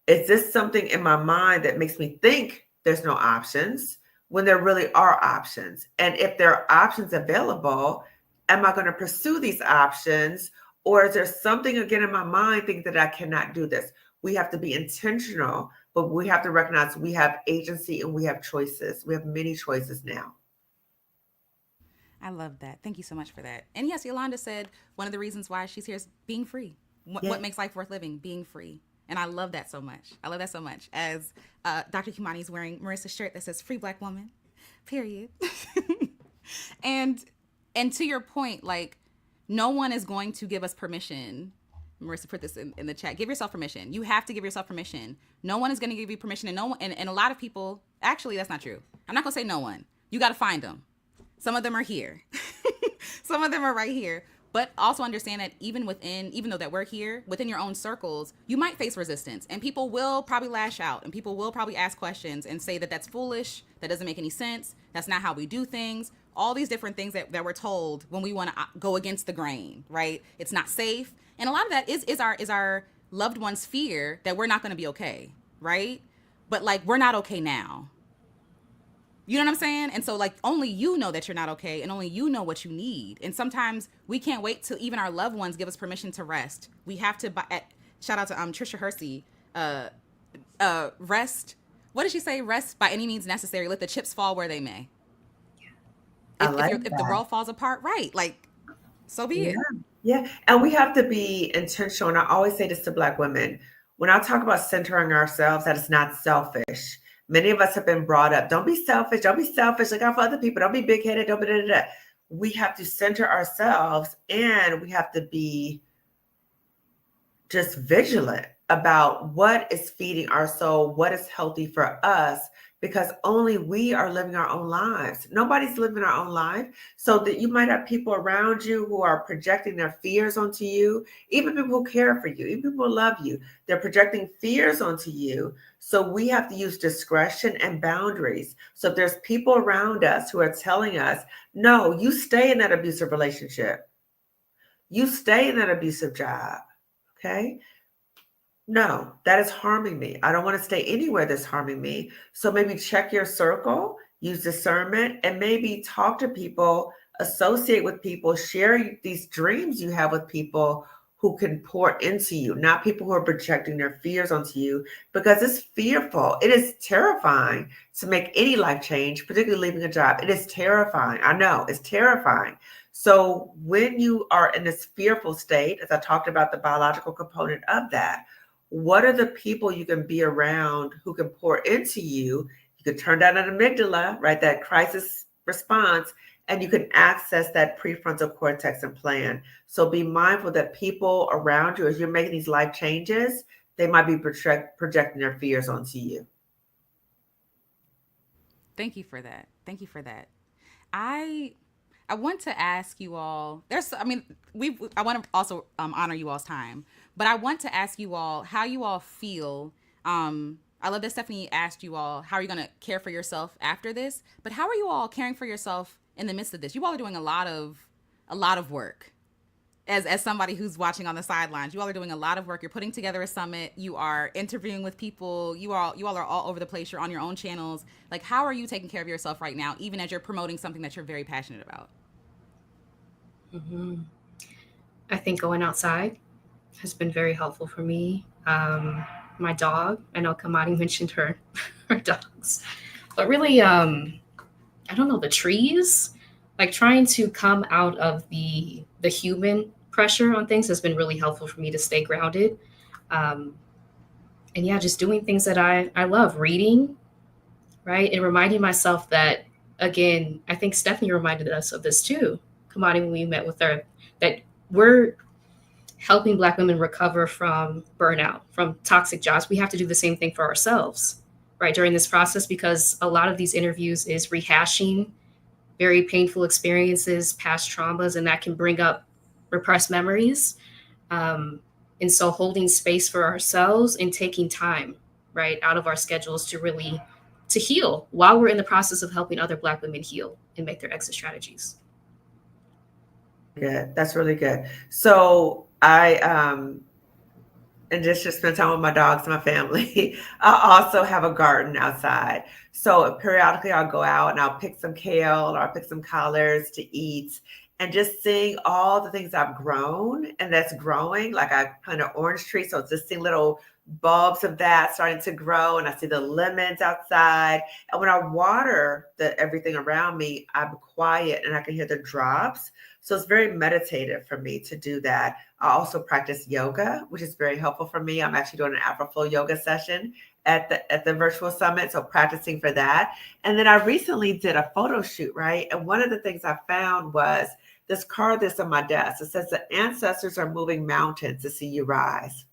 is this something in my mind that makes me think there's no options when there really are options? And if there are options available, am I going to pursue these options? Or is there something again in my mind thinking that I cannot do this? We have to be intentional, but we have to recognize we have agency and we have choices. We have many choices now. I love that. Thank you so much for that. And yes, Yolanda said one of the reasons why she's here is being free. What makes life worth living? Being free. And I love that so much. I love that so much. As Dr. Kimani is wearing Marissa's shirt that says "Free Black Woman," period. and to your point, like, no one is going to give us permission. Marissa put this in the chat. Give yourself permission. You have to give yourself permission. No one is going to give you permission, and no one. And a lot of people, actually, that's not true. I'm not going to say no one. You got to find them. Some of them are here. Some of them are right here. But also understand that even though that we're here, within your own circles, you might face resistance. And people will probably lash out. And people will probably ask questions and say that that's foolish. That doesn't make any sense. That's not how we do things. All these different things that we're told when we want to go against the grain, right? It's not safe. And a lot of that is our loved ones' fear that we're not going to be okay, right? But like, we're not okay now. You know what I'm saying? And so, like, only you know that you're not okay, and only you know what you need. And sometimes we can't wait till even our loved ones give us permission to rest. We have to shout out to Trisha Hersey. Rest. What did she say? Rest by any means necessary. Let the chips fall where they may. If the world falls apart, right? Like, so be it. Yeah. And we have to be intentional. And I always say this to Black women. When I talk about centering ourselves, that is not selfish. Many of us have been brought up, don't be selfish. Don't be selfish. Look out for other people. Don't be big-headed. Don't be da-da-da. We have to center ourselves, and we have to be just vigilant about what is feeding our soul, what is healthy for us, because only we are living our own lives. Nobody's living our own life. So that you might have people around you who are projecting their fears onto you, even people who care for you, even people who love you. They're projecting fears onto you. So we have to use discretion and boundaries. So if there's people around us who are telling us, no, you stay in that abusive relationship. You stay in that abusive job. Okay. No, that is harming me. I don't want to stay anywhere that's harming me. So maybe check your circle, use discernment, and maybe talk to people, associate with people, share these dreams you have with people who can pour into you, not people who are projecting their fears onto you, because it's fearful. It is terrifying to make any life change, particularly leaving a job. It is terrifying. I know it's terrifying. So when you are in this fearful state, as I talked about the biological component of that, what are the people you can be around who can pour into you? You can turn down an amygdala, right? That crisis response, and you can access that prefrontal cortex and plan. So be mindful that people around you, as you're making these life changes, they might be projecting their fears onto you. Thank you for that. Thank you for that. I I want to ask you all. I mean, I want to also honor you all's time, but I want to ask you all how you all feel. I love that Stephanie asked you all how are you going to care for yourself after this, but how are you all caring for yourself in the midst of this? You all are doing a lot of work. As somebody who's watching on the sidelines, you all are doing a lot of work. You're putting together a summit. You are interviewing with people. You all are all over the place. You're on your own channels. Like, how are you taking care of yourself right now, even as you're promoting something that you're very passionate about? Hmm. I think going outside has been very helpful for me. My dog, I know Kamani mentioned her dogs, but really, I don't know, the trees, like trying to come out of the human pressure on things has been really helpful for me to stay grounded. Um, and yeah, just doing things that I love, reading, right? And reminding myself that, again, I think Stephanie reminded us of this too, Kamani, when we met with her, that we're helping Black women recover from burnout, from toxic jobs. We have to do the same thing for ourselves, right, during this process, because a lot of these interviews is rehashing very painful experiences, past traumas, and that can bring up repressed memories. Um, and so holding space for ourselves and taking time, right, out of our schedules to really to heal while we're in the process of helping other Black women heal and make their exit strategies. Good. That's really good. So and just spend time with my dogs and my family. I also have a garden outside. So periodically I'll go out and I'll pick some kale or I'll pick some collards to eat. And just seeing all the things I've grown and that's growing, like I planted an orange tree. So just seeing little bulbs of that starting to grow. And I see the lemons outside. And when I water everything around me, I'm quiet and I can hear the drops. So it's very meditative for me to do that. I also practice yoga, which is very helpful for me. I'm actually doing an Afro yoga session at the virtual summit, so practicing for that. And then I recently did a photo shoot, right? And one of the things I found was this card that's on my desk. It says the ancestors are moving mountains to see you rise.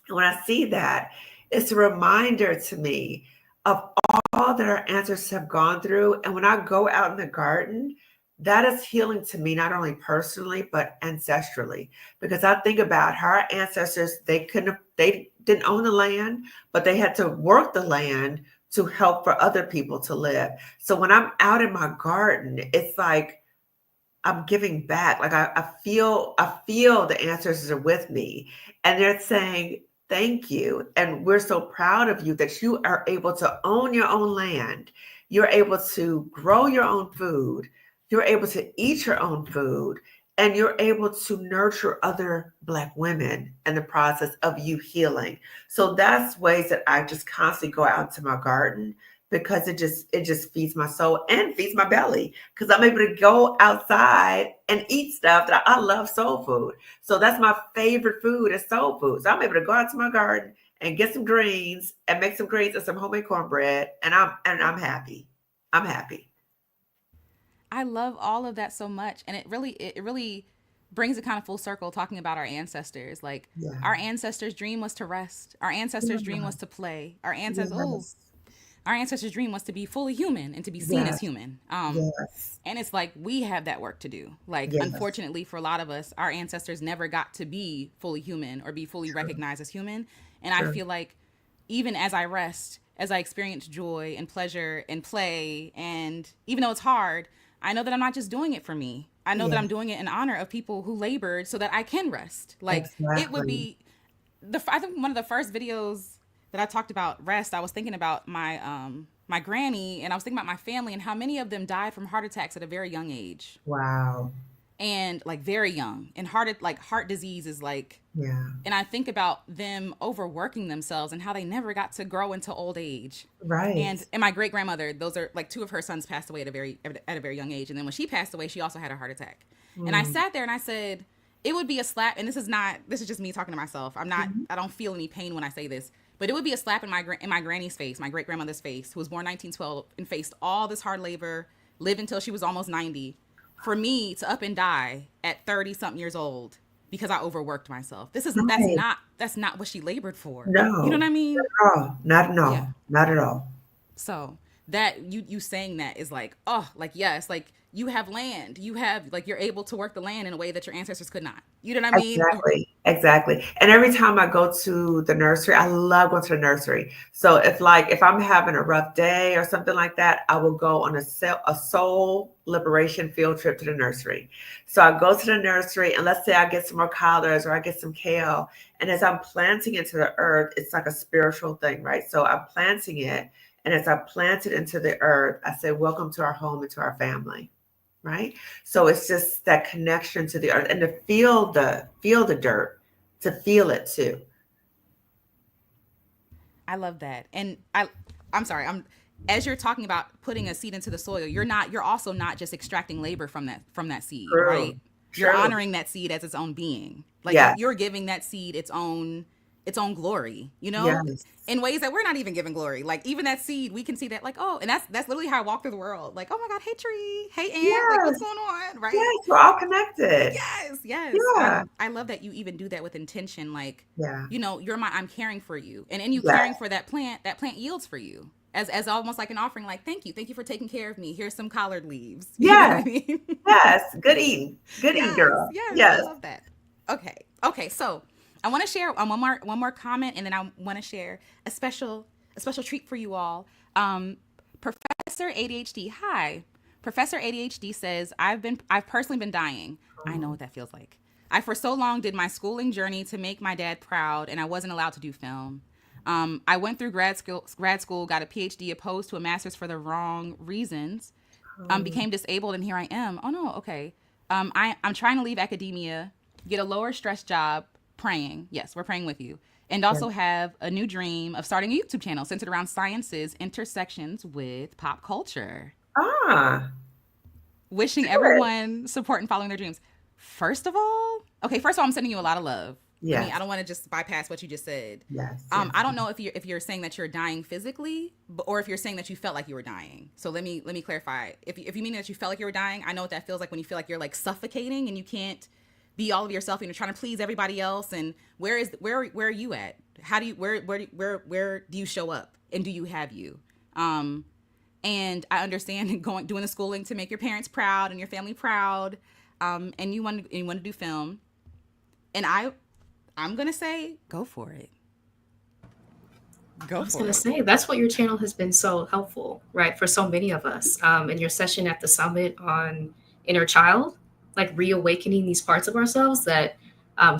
And when I see that, it's a reminder to me of all that our ancestors have gone through. And when I go out in the garden, that is healing to me, not only personally, but ancestrally. Because I think about how our ancestors, they didn't own the land, but they had to work the land to help for other people to live. So when I'm out in my garden, it's like I'm giving back. Like I feel the ancestors are with me and they're saying, thank you. And we're so proud of you that you are able to own your own land. You're able to grow your own food. You're able to eat your own food. And you're able to nurture other Black women in the process of you healing. So that's ways that I just constantly go out into my garden because it just feeds my soul and feeds my belly because I'm able to go outside and eat stuff that I love, soul food. So that's my favorite food is soul food. So I'm able to go out to my garden and get some greens and make some greens and some homemade cornbread and I'm happy. I'm happy. I love all of that so much, and it really brings it kind of full circle talking about our ancestors. Like Yeah. our ancestors' dream was to rest. Our ancestors' dream was to play. Yes. Our ancestors' dream was to be fully human and to be seen as Yes. human. Yes. And it's like we have that work to do. Like Yes. unfortunately for a lot of us, our ancestors never got to be fully human or be fully True. recognized as human. And I True. feel like even as I rest, as I experience joy and pleasure and play, and even though it's hard, I know that I'm not just doing it for me. I know that Yeah. I'm doing it in honor of people who labored so that I can rest. Like it would Exactly. be I think one of the first videos that I talked about rest, I was thinking about my granny and I was thinking about my family and how many of them died from heart attacks at a very young age. Wow. And like very young. And heart disease is like, Yeah. and I think about them overworking themselves and how they never got to grow into old age. Right. And my great grandmother, those are like two of her sons passed away at a very young age. And then when she passed away, she also had a heart attack. And I Mm. sat there and I said, it would be a slap. And this is just me talking to myself. Mhm. I don't feel any pain when I say this, but it would be a slap in my granny's face, my great grandmother's face, who was born 1912 and faced all this hard labor, lived until she was almost 90, for me to up and die at 30 something years old because I overworked myself. Right. That's not what she labored for. You know No, what I not mean? at all. Not at Yeah. all. Not at all. So that you saying that is like, oh, like, yes, like you have land, you have, like, you're able to work the land in a way that your ancestors could not. You know what I mean? Exactly, exactly. And every time I go to the nursery, I love going to the nursery. So if I'm having a rough day or something like that, I will go on a soul liberation field trip to the nursery. So I go to the nursery and let's say I get some more collards or I get some kale. And as I'm planting into the earth, it's like a spiritual thing, right? So I'm planting it. And as I plant it into the earth, I say, welcome to our home and to our family. Right. So it's just that connection to the earth and to feel the dirt, to feel it too. I love that. And I'm sorry, as you're talking about putting a seed into the soil, you're also not just extracting labor from that seed, True. right? You're True. honoring that seed as its own being. Like Yes. you're giving that seed its own glory, Yes. in ways that we're not even giving glory. Like even that seed, we can see that, like, oh, and that's literally how I walk through the world. Like, oh my God, hey tree, hey ant, like what's Yes. going on, right? Yes. We're all connected. Yes, yes. Yeah. I love that you even do that with intention. Like, Yeah. I'm caring for you, and in you Yes. caring for that plant yields for you as almost like an offering. Like, thank you for taking care of me. Here's some collard leaves. You know what I Yes. mean? Yes. Good eating. Good eating, Yes, girl. yes, I Yes. love that. Okay. So I want to share one more comment, and then I want to share a special treat for you all. Professor ADHD. Hi, Professor ADHD says I've personally been dying. I know what that feels like. I for so long did my schooling journey to make my dad proud, and I wasn't allowed to do film. I went through grad school, got a PhD, opposed to a master's for the wrong reasons. Became disabled, and here I am. Oh no, okay. I'm trying to leave academia, get a lower stress job, praying. Yes, we're praying with you. And also have a new dream of starting a YouTube channel centered around science's intersections with pop culture. Ah. Wishing Good. everyone support and following their dreams. First of all, I'm sending you a lot of love. Yes. I don't want to just bypass what you just said. Yes. I don't know if you're saying that you're dying physically, or if you're saying that you felt like you were dying. So let me clarify. If you mean that you felt like you were dying, I know what that feels like when you feel like you're like suffocating and you can't be all of yourself and you're trying to please everybody else. And where are you at? How do you where do you show up, and do you have you? And I understand doing the schooling to make your parents proud and your family proud, and you want to do film, and I'm gonna say go for it. I was going to say, that's what your channel has been so helpful, right, for so many of us. In your session at the summit on inner child, like reawakening these parts of ourselves that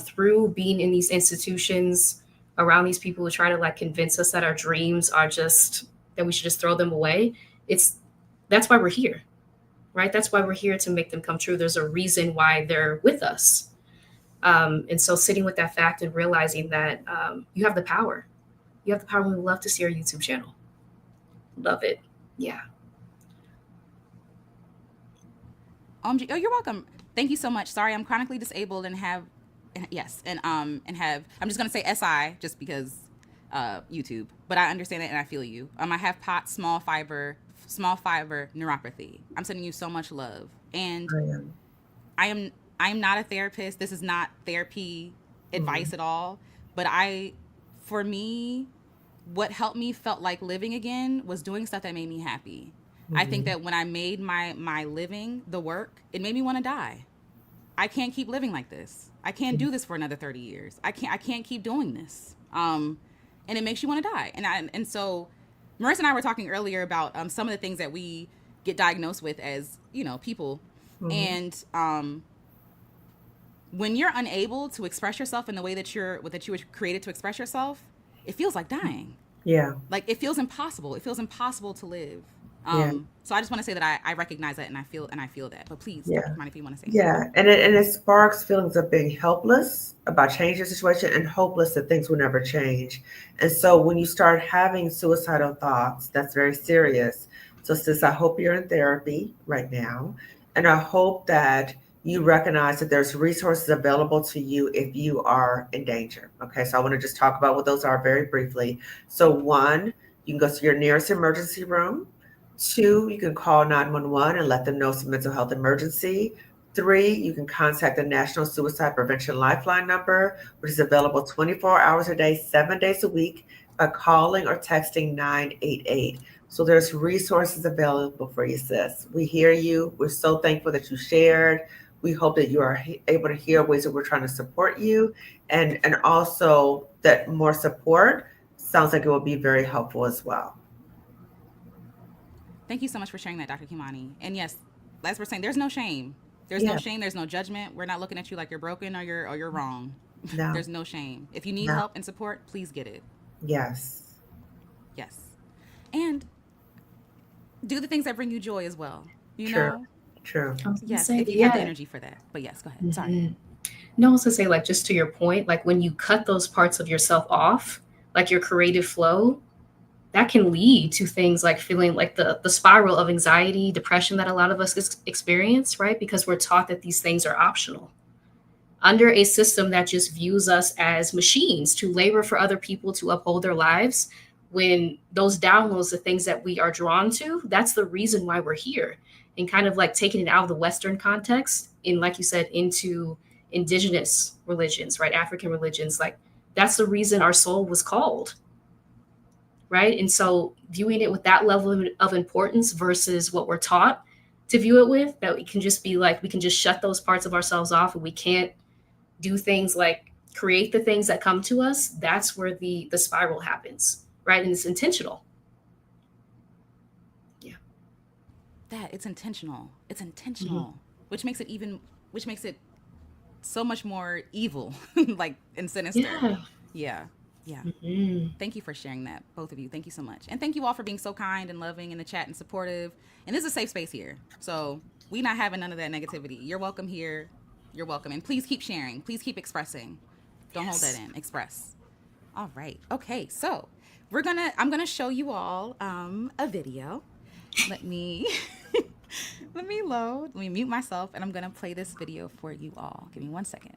through being in these institutions around these people who try to like convince us that our dreams are just, that we should just throw them away. That's why we're here, right? That's why we're here, to make them come true. There's a reason why they're with us. And so sitting with that fact and realizing that you have the power. You have the power. We would love to see our YouTube channel. Love it. Yeah. Oh, you're welcome. Thank you so much. Sorry, I'm chronically disabled and have, yes, and have, I'm just gonna say SI just because YouTube, but I understand it and I feel you. I have POTS, small fiber neuropathy. I'm sending you so much love, and I am not a therapist. This is not therapy advice at all. But for me, what helped me felt like living again was doing stuff that made me happy. I think that when I made my living the work, it made me want to die. I can't keep living like this. I can't do this for another 30 years. I can't keep doing this. And it makes you want to die. And so Marissa and I were talking earlier about some of the things that we get diagnosed with as, people. And when you're unable to express yourself in the way that you were created to express yourself, it feels like dying. Yeah. Like it feels impossible. It feels impossible to live. So I just want to say that I recognize that and I feel that. But please, Dr. Kimani, if you want to say something. And it sparks feelings of being helpless about changing the situation and hopeless that things will never change. And so when you start having suicidal thoughts, that's very serious. So sis, I hope you're in therapy right now. And I hope that you recognize that there's resources available to you if you are in danger. Okay, so I want to just talk about what those are very briefly. So 1, you can go to your nearest emergency room. 2, you can call 911 and let them know it's a mental health emergency. 3, you can contact the National Suicide Prevention Lifeline number, which is available 24 hours a day, 7 days a week, by calling or texting 988. So there's resources available for you, sis. We hear you. We're so thankful that you shared. We hope that you are able to hear ways that we're trying to support you, and also that more support sounds like it will be very helpful as well. Thank you so much for sharing that, Dr. Kimani. And yes, as we're saying, there's no shame. There's no Yeah. shame. There's no judgment. We're not looking at you like you're broken or you're wrong. No. There's no shame. If you need No. help and support, please get it. Yes. Yes. And do the things that bring you joy as well. You True. know? True. I was gonna Yes, say, if you have the yeah. energy for that. But yes, go ahead. Sorry. Mhm. No, I was gonna say, like, just to your point, like when you cut those parts of yourself off, like your creative flow, that can lead to things like feeling like the spiral of anxiety, depression that a lot of us experience, right? Because we're taught that these things are optional under a system that just views us as machines to labor for other people to uphold their lives. When those downloads, the things that we are drawn to, that's the reason why we're here. And kind of like taking it out of the Western context, in, like you said, into indigenous religions, right? African religions, like that's the reason our soul was called, right? And so viewing it with that level of importance versus what we're taught to view it with, that we can just be like, we can just shut those parts of ourselves off and we can't do things like create the things that come to us. That's where the spiral happens, right? And it's intentional. That it's intentional. It's intentional. Which makes it so much more evil, like and sinister. Yeah. Yeah. Mhm. Thank you for sharing that, both of you. Thank you so much. And thank you all for being so kind and loving in the chat and supportive. And this is a safe space here. So we not having none of that negativity. You're welcome here. You're welcome. And please keep sharing. Please keep expressing. Don't hold that in. Express. All right. Okay. So I'm gonna show you all a video. Let me let me load. Let me mute myself and I'm gonna play this video for you all. Give me 1 second.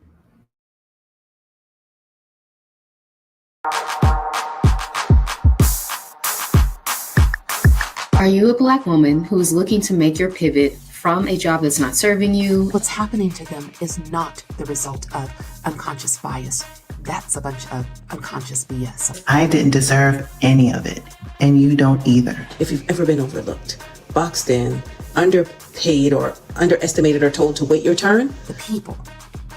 Are you a Black woman who is looking to make your pivot from a job that's not serving you? What's happening to them is not the result of unconscious bias. That's a bunch of unconscious BS. I didn't deserve any of it, and you don't either. If you've ever been overlooked, boxed in, underpaid, or underestimated, or told to wait your turn, The people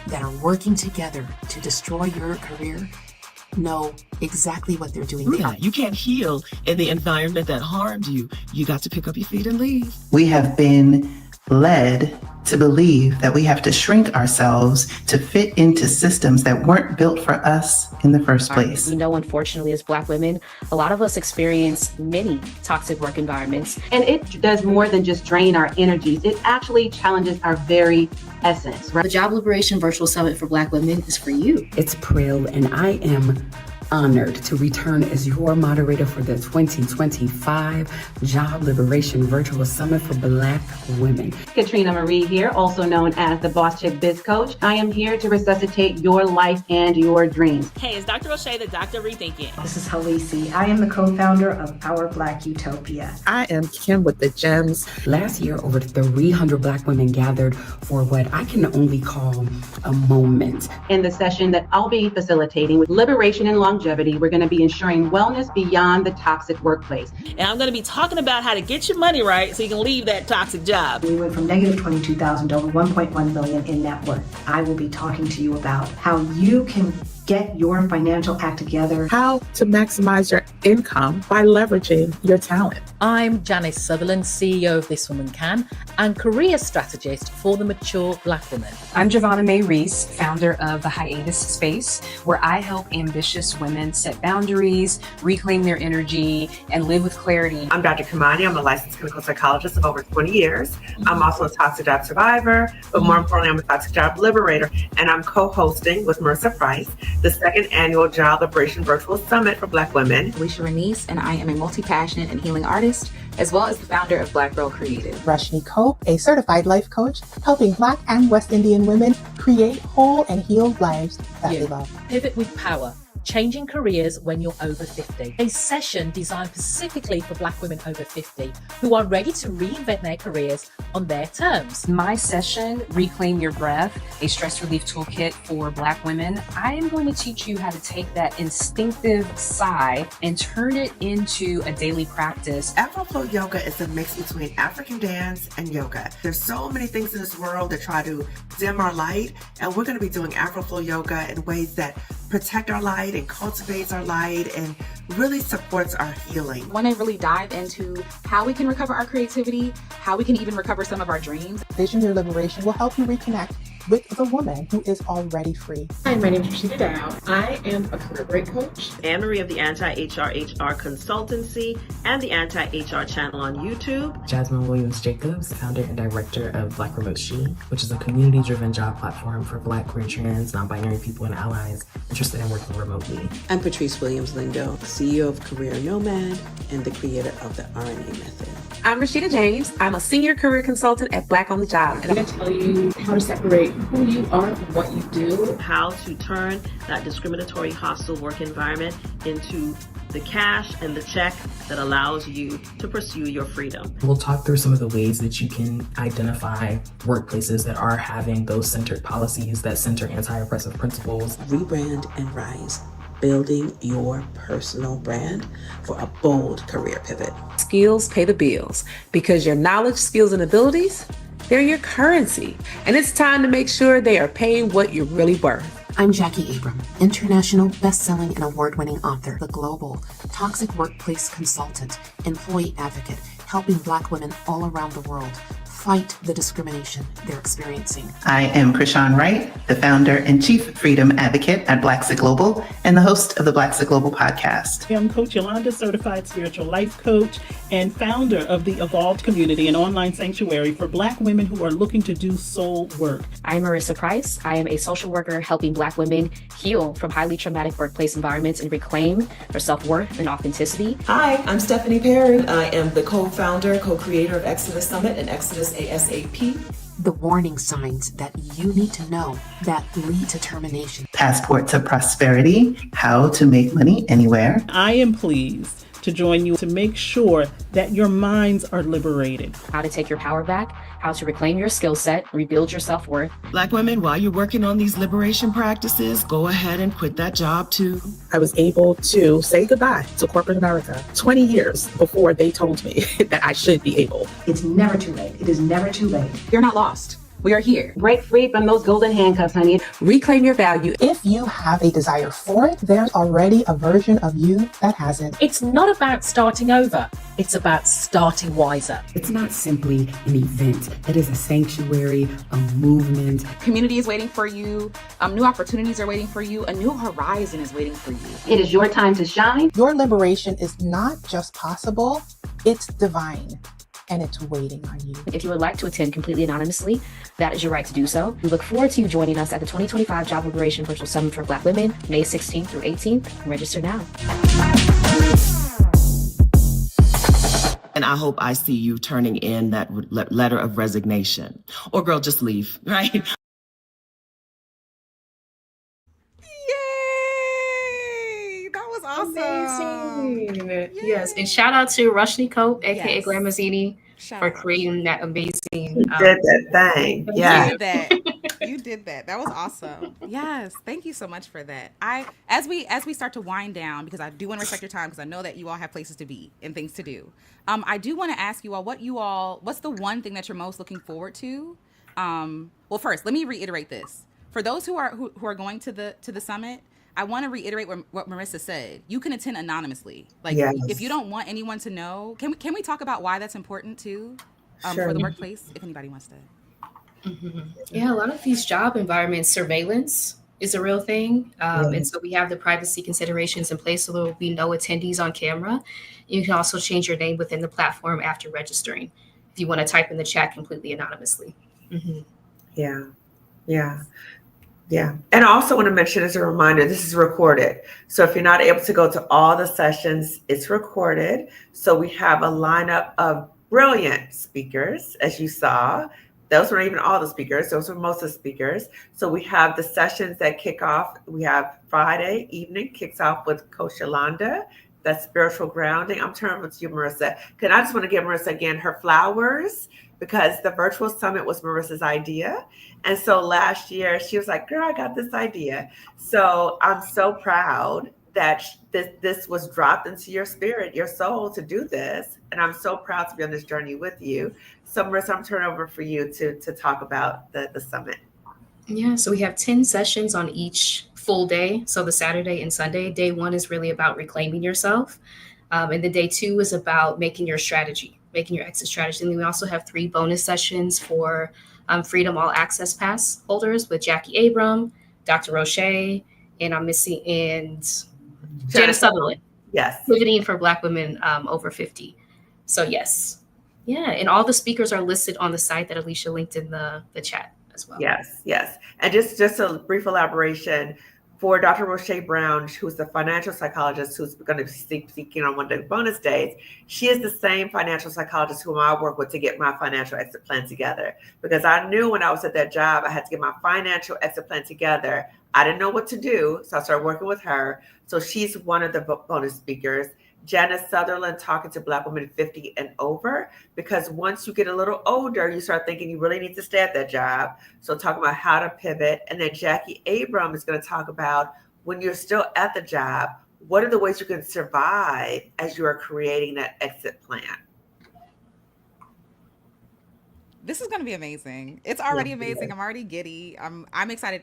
that are working together to destroy your career know exactly what they're doing. Yeah, you can't heal in the environment that harmed you. You got to pick up your feet and leave. We have been led to believe that we have to shrink ourselves to fit into systems that weren't built for us in the first place. We know, unfortunately, as Black women, a lot of us experience many toxic work environments. And it does more than just drain our energies. It actually challenges our very essence, right? The Job Liberation Virtual Summit for Black Women is for you. It's Prill, and I am honored to return as your moderator for the 2025 Job Liberation Virtual Summit for Black Women. Katrina Marie here, also known as the Boss Chick Biz Coach. I am here to resuscitate your life and your dreams. Hey, it's Dr. O'Shea, the Dr. Rethinking. This is Halisi. I am the co-founder of Our Black Utopia. I am Kim with the Gems. Last year, over 300 Black women gathered for what I can only call a moment. In the session that I'll be facilitating with Liberation and Longevity, we're going to be ensuring wellness beyond the toxic workplace. And I'm going to be talking about how to get your money right so you can leave that toxic job. We went from negative 22,000 to over 1.1 billion in net worth. I will be talking to you about how you can get your financial act together. How to maximize your income by leveraging your talent. I'm Janice Sutherland, CEO of This Woman Can and career strategist for the mature Black woman. I'm Giovanna Mae Reese, founder of The Hiatus Space, where I help ambitious women set boundaries, reclaim their energy, and live with clarity. I'm Dr. Kimani. I'm a licensed clinical psychologist of over 20 years. I'm also a toxic job survivor, but more importantly, I'm a toxic job liberator. And I'm co-hosting with Marissa Price the second annual Job Liberation Virtual Summit for Black Women. Alicia Renice, and I am a multi-passionate and healing artist, as well as the founder of Black Girl Creative. Rashni Cope, a certified life coach, helping Black and West Indian women create whole and healed lives that they love. Pivot with power. Changing Careers When You're Over 50, a session designed specifically for Black women over 50 who are ready to reinvent their careers on their terms. My session, Reclaim Your Breath, a stress relief toolkit for Black women. I am going to teach you how to take that instinctive sigh and turn it into a daily practice. Afroflow yoga is a mix between African dance and yoga. There's so many things in this world that try to dim our light, and we're going to be doing Afroflow yoga in ways that protect our light and cultivates our light and really supports our healing. I want to really dive into how we can recover our creativity, how we can even recover some of our dreams. Vision Your Liberation will help you reconnect with the woman who is already free. Hi, my name is Rashida Dow. I am a career break coach. Anne-Marie of the Anti-HR Consultancy and the Anti-HR channel on YouTube. Jasmine Williams-Jacobs, founder and director of Black Remote She, which is a community-driven job platform for Black, queer, trans, non-binary people and allies interested in working remotely. I'm Patrice Williams-Lindo, CEO of Career Nomad and the creator of the RNA Method. I'm Rashida James. I'm a senior career consultant at Black on the Job. And I'm going to tell you how to separate who you are from what you do. How to turn that discriminatory, hostile work environment into the cash and the check that allows you to pursue your freedom. We'll talk through some of the ways that you can identify workplaces that are having those centered policies that center anti-oppressive principles. Rebrand and rise. Building your personal brand for a bold career pivot. Skills pay the bills because your knowledge, skills, and abilities, they're your currency. And it's time to make sure they are paying what you're really worth. I'm Jackie Abram, international best-selling and award-winning author, the global toxic workplace consultant, employee advocate, helping Black women all around the world fight the discrimination they're experiencing. I am Krishan Wright, the founder and chief freedom advocate at Blacksit Global and the host of the Blacksit Global podcast. I'm Coach Yolanda, certified spiritual life coach and founder of the Evolved Community, an online sanctuary for Black women who are looking to do soul work. I'm Marissa Price. I am a social worker helping Black women heal from highly traumatic workplace environments and reclaim their self-worth and authenticity. Hi, I'm Stephanie Perrin. I am the co-founder, co-creator of Exodus Summit and Exodus ASAP. The warning signs that you need to know that lead to termination. Passport to prosperity, how to make money anywhere. I am pleased to join you to make sure that your minds are liberated. How to take your power back, how to reclaim your skill set, rebuild your self-worth. Black women, while you're working on these liberation practices, go ahead and quit that job too. I was able to say goodbye to corporate America 20 years before they told me that I should be able. It's never too late. It is never too late. You're not lost. We are here. Break free from those golden handcuffs, honey. Reclaim your value. If you have a desire for it, there's already a version of you that has it. It's not about starting over. It's about starting wiser. It's not simply an event. It is a sanctuary, a movement. Community is waiting for you. New opportunities are waiting for you. A new horizon is waiting for you. It is your time to shine. Your liberation is not just possible, it's divine. And it's waiting on you. If you would like to attend completely anonymously, that is your right to do so. We look forward to you joining us at the 2025 Job Liberation Virtual Summit for Black Women, May 16th through 18th. Register now. And I hope I see you turning in that letter of resignation. Or girl, just leave, right? Yay! That was awesome. Amazing. Yes, and shout out to Rushni Cope, aka Yes. Glamazini, Shout for out. creating that amazing. You did that thing. Yeah. You did that. You did that. That was awesome. Yes. Thank you so much for that. As we start to wind down, because I do want to respect your time, because I know that you all have places to be and things to do. I do want to ask you all what's the one thing that you're most looking forward to? Well, first, let me reiterate this. For those who are going to the summit, I want to reiterate what Marissa said. You can attend anonymously. Like, Yes. if you don't want anyone to know, can we talk about why that's important too, Sure. for the workplace? If anybody wants to. Yeah, a lot of these job environments, surveillance is a real thing. And so we have the privacy considerations in place so there will be no attendees on camera. You can also change your name within the platform after registering if you want to type in the chat completely anonymously. Yeah. And I also want to mention as a reminder, this is recorded. So if you're not able to go to all the sessions, it's recorded. So we have a lineup of brilliant speakers, as you saw, Those were even all the speakers. Those were most of the speakers. So we have the sessions that kick off. We have Friday evening kicks off with Coach Yolanda. That's spiritual grounding. I'm turning with you, Marissa. I just want to give Marissa again her flowers because the virtual summit was Marissa's idea. And so last year she was like, girl, I got this idea. So I'm so proud that this was dropped into your spirit, your soul to do this. And I'm so proud to be on this journey with you. So Marissa, I'm turning over for you to talk about the summit. Yeah, so we have 10 sessions on each full day. So the Saturday and Sunday. Day 1 is really about reclaiming yourself. And then day 2 is about making your strategy, making your exit strategy. And then we also have 3 bonus sessions for Freedom All Access Pass holders with Jackie Abram, Dr. Roche, and Janice Sutherland. Yes. Pivoting for Black women over 50. So yes. Yeah. And all the speakers are listed on the site that Alicia linked in the chat as well. Yes, yes. And just a brief elaboration for Dr. Roche Brown, who's the financial psychologist who's going to be speaking on one of the bonus days. She is the same financial psychologist whom I work with to get my financial exit plan together. Because I knew when I was at that job, I had to get my financial exit plan together. I didn't know what to do, so I started working with her. So she's one of the bonus speakers. Janice Sutherland talking to Black women 50 and over, because once you get a little older, you start thinking you really need to stay at that job. So talking about how to pivot. And then Jackie Abram is going to talk about when you're still at the job, what are the ways you can survive as you are creating that exit plan? This is going to be amazing. It's already amazing. I'm already giddy. I'm excited.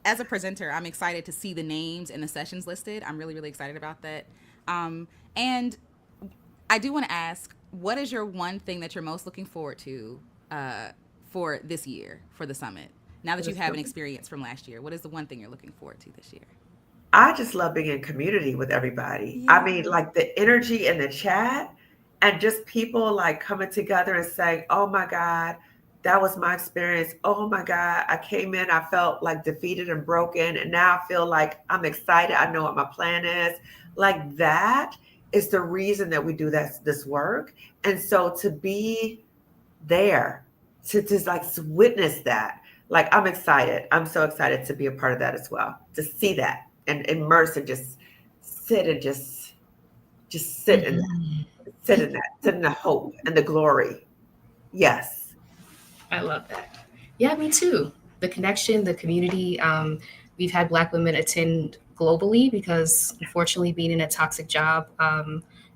As a presenter, I'm excited to see the names and the sessions listed. I'm really, really excited about that. And I do want to ask, what is your one thing that you're most looking forward to for this year, for the summit? Now that you have an experience from last year, what is the one thing you're looking forward to this year? I just love being in community with everybody. Yeah. I mean, like the energy in the chat and just people like coming together and saying, oh my God, that was my experience. Oh my God, I came in, I felt like defeated and broken. And now I feel like I'm excited. I know what my plan is. Like that is the reason that we do this work. And so to be there, to like witness that, like I'm excited. I'm so excited to be a part of that as well. To see that and immerse and just sit and just sit in that, sit in the hope and the glory. Yes. I love that. Yeah, me too. The connection, the community. We've had Black women attend globally because unfortunately being in a toxic job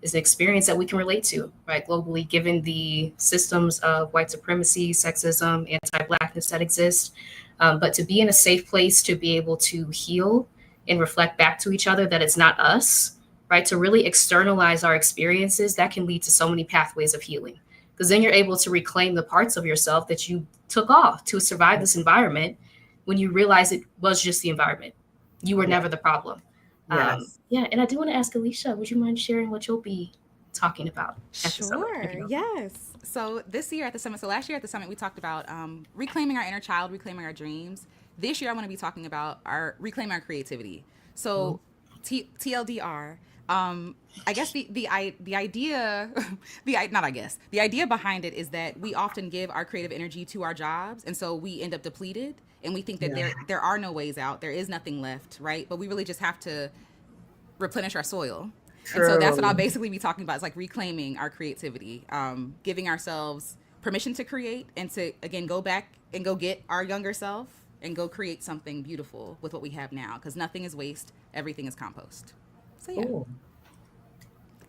is an experience that we can relate to, right? Globally, given the systems of white supremacy, sexism, anti-Blackness that exist. But to be in a safe place to be able to heal and reflect back to each other that it's not us, right? To really externalize our experiences, that can lead to so many pathways of healing. Because then you're able to reclaim the parts of yourself that you took off to survive this environment when you realize it was just the environment. You were never the problem. Yes. Yeah, and I do want to ask Alicia, would you mind sharing what you'll be talking about at the summit? Sure, yes. So this year at the summit, so last year at the summit, we talked about reclaiming our inner child, reclaiming our dreams. This year, I want to be talking about reclaiming our creativity. So TLDR, I guess the idea, the idea behind it is that we often give our creative energy to our jobs, and so we end up depleted, and we think that there are no ways out, there is nothing left, right? But we really just have to replenish our soil. True. And so that's what I'll basically be talking about, is like reclaiming our creativity, giving ourselves permission to create, and to again go back and go get our younger self and go create something beautiful with what we have now, because nothing is waste, everything is compost. So yeah. Ooh.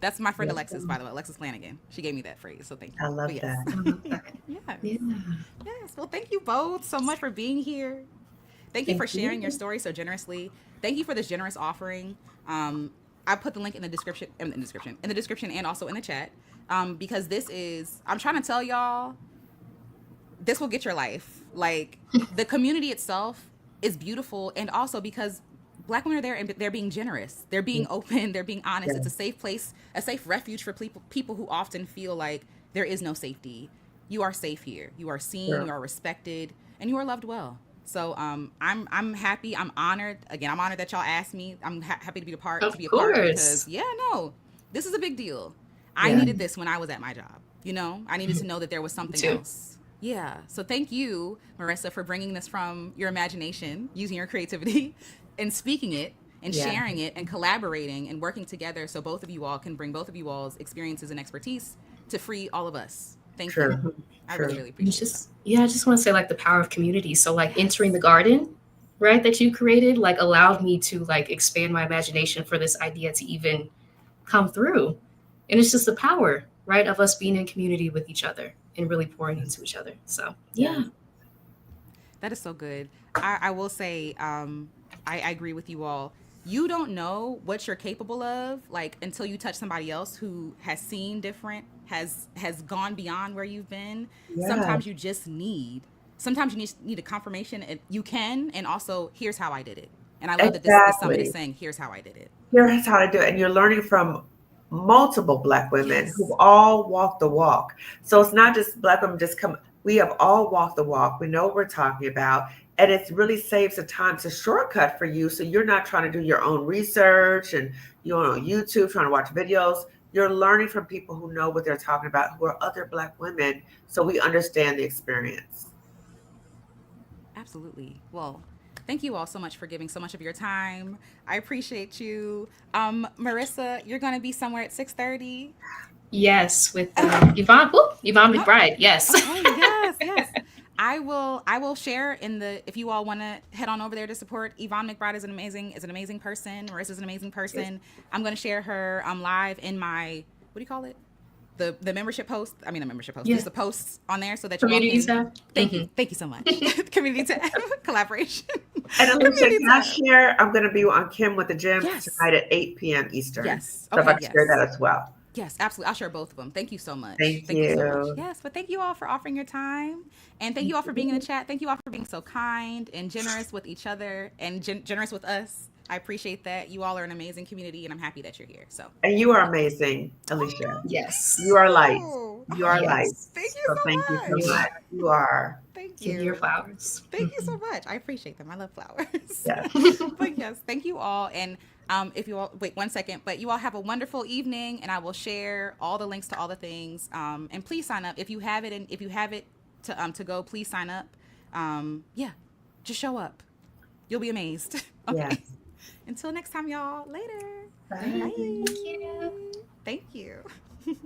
That's my friend Alexis, by the way, Alexis Flanagan. She gave me that phrase, so thank you. I love that. Yes. Well, thank you both so much for being here. Thank you for sharing your story so generously. Thank you for this generous offering. I put the link in the description, and also in the chat, because this is, I'm trying to tell y'all, this will get your life. Like, the community itself is beautiful, and also because Black women are there and they're being generous. They're being open. They're being honest. Yeah. It's a safe place, a safe refuge for people who often feel like there is no safety. You are safe here. You are seen. Yeah. You are respected, and you are loved well. So I'm happy. I'm honored. Again, I'm honored that y'all asked me. I'm happy to be a part. Of to be a course. Part because this is a big deal. I needed this when I was at my job. You know, I needed to know that there was something else. Yeah. So thank you, Marissa, for bringing this from your imagination, using your creativity and speaking it and Yeah. sharing it and collaborating and working together so both of you all can bring both of you all's experiences and expertise to free all of us. Thank True. you. I True. really, really It's appreciate it. just, yeah, I just want to say like the power of community. So like entering the garden, right, that you created, like allowed me to like expand my imagination for this idea to even come through. And it's just the power, right, of us being in community with each other and really pouring into each other. So yeah. That is so good. I will say, I agree with you all. You don't know what you're capable of, like, until you touch somebody else who has seen different, has gone beyond where you've been. Yeah. Sometimes you just sometimes you need a confirmation. And you can, and also, here's how I did it. And I love that this summit is saying, here's how I did it. Here's how to do it. And you're learning from multiple Black women Yes. who've all walked the walk. So it's not just Black women just come. We have all walked the walk. We know what we're talking about. And it really saves the time. It's a shortcut for you. So you're not trying to do your own research and you're on YouTube trying to watch videos. You're learning from people who know what they're talking about, who are other Black women. So we understand the experience. Absolutely. Well, thank you all so much for giving so much of your time. I appreciate you. Marissa, you're going to be somewhere at 6:30. Yes, with Yvonne McBride. Yes. Okay, yes. I will share in the, if you all want to head on over there to support. Yvonne McBride is an amazing person. Marissa's an amazing person. I'm going to share her live in my, what do you call it? The membership post. I mean, the membership post. Yeah. Just the posts on there so that you all Community can. tab. Thank you so much. Community tab. Collaboration. And Alicia, Community can I tab. share? I'm going to be on Kim with the Gym Yes. tonight at 8 p.m. Eastern. Yes. So if I Okay, can share yes. that as well. Yes, absolutely. I'll share both of them. Thank you so much. Thank you so you. much. Yes, but thank you all for offering your time. And thank you all for being in the chat. Thank you all for being so kind and generous with each other and generous with us. I appreciate that. You all are an amazing community, and I'm happy that you're here. So. And you are amazing, Alicia. Yes. You are light. You are Yes. light. Thank you So so thank you so much. much. You are. Thank Give you. your flowers. Thank you so much. I appreciate them. I love flowers. Yes. But yes, thank you all. And if you all wait 1 second, but you all have a wonderful evening, and I will share all the links to all the things. And please sign up if you have it, and if you have it to go, please sign up. Yeah, just show up. You'll be amazed. Okay. Yes. Until next time, y'all. Later. Bye. Bye. Thank you. Thank you.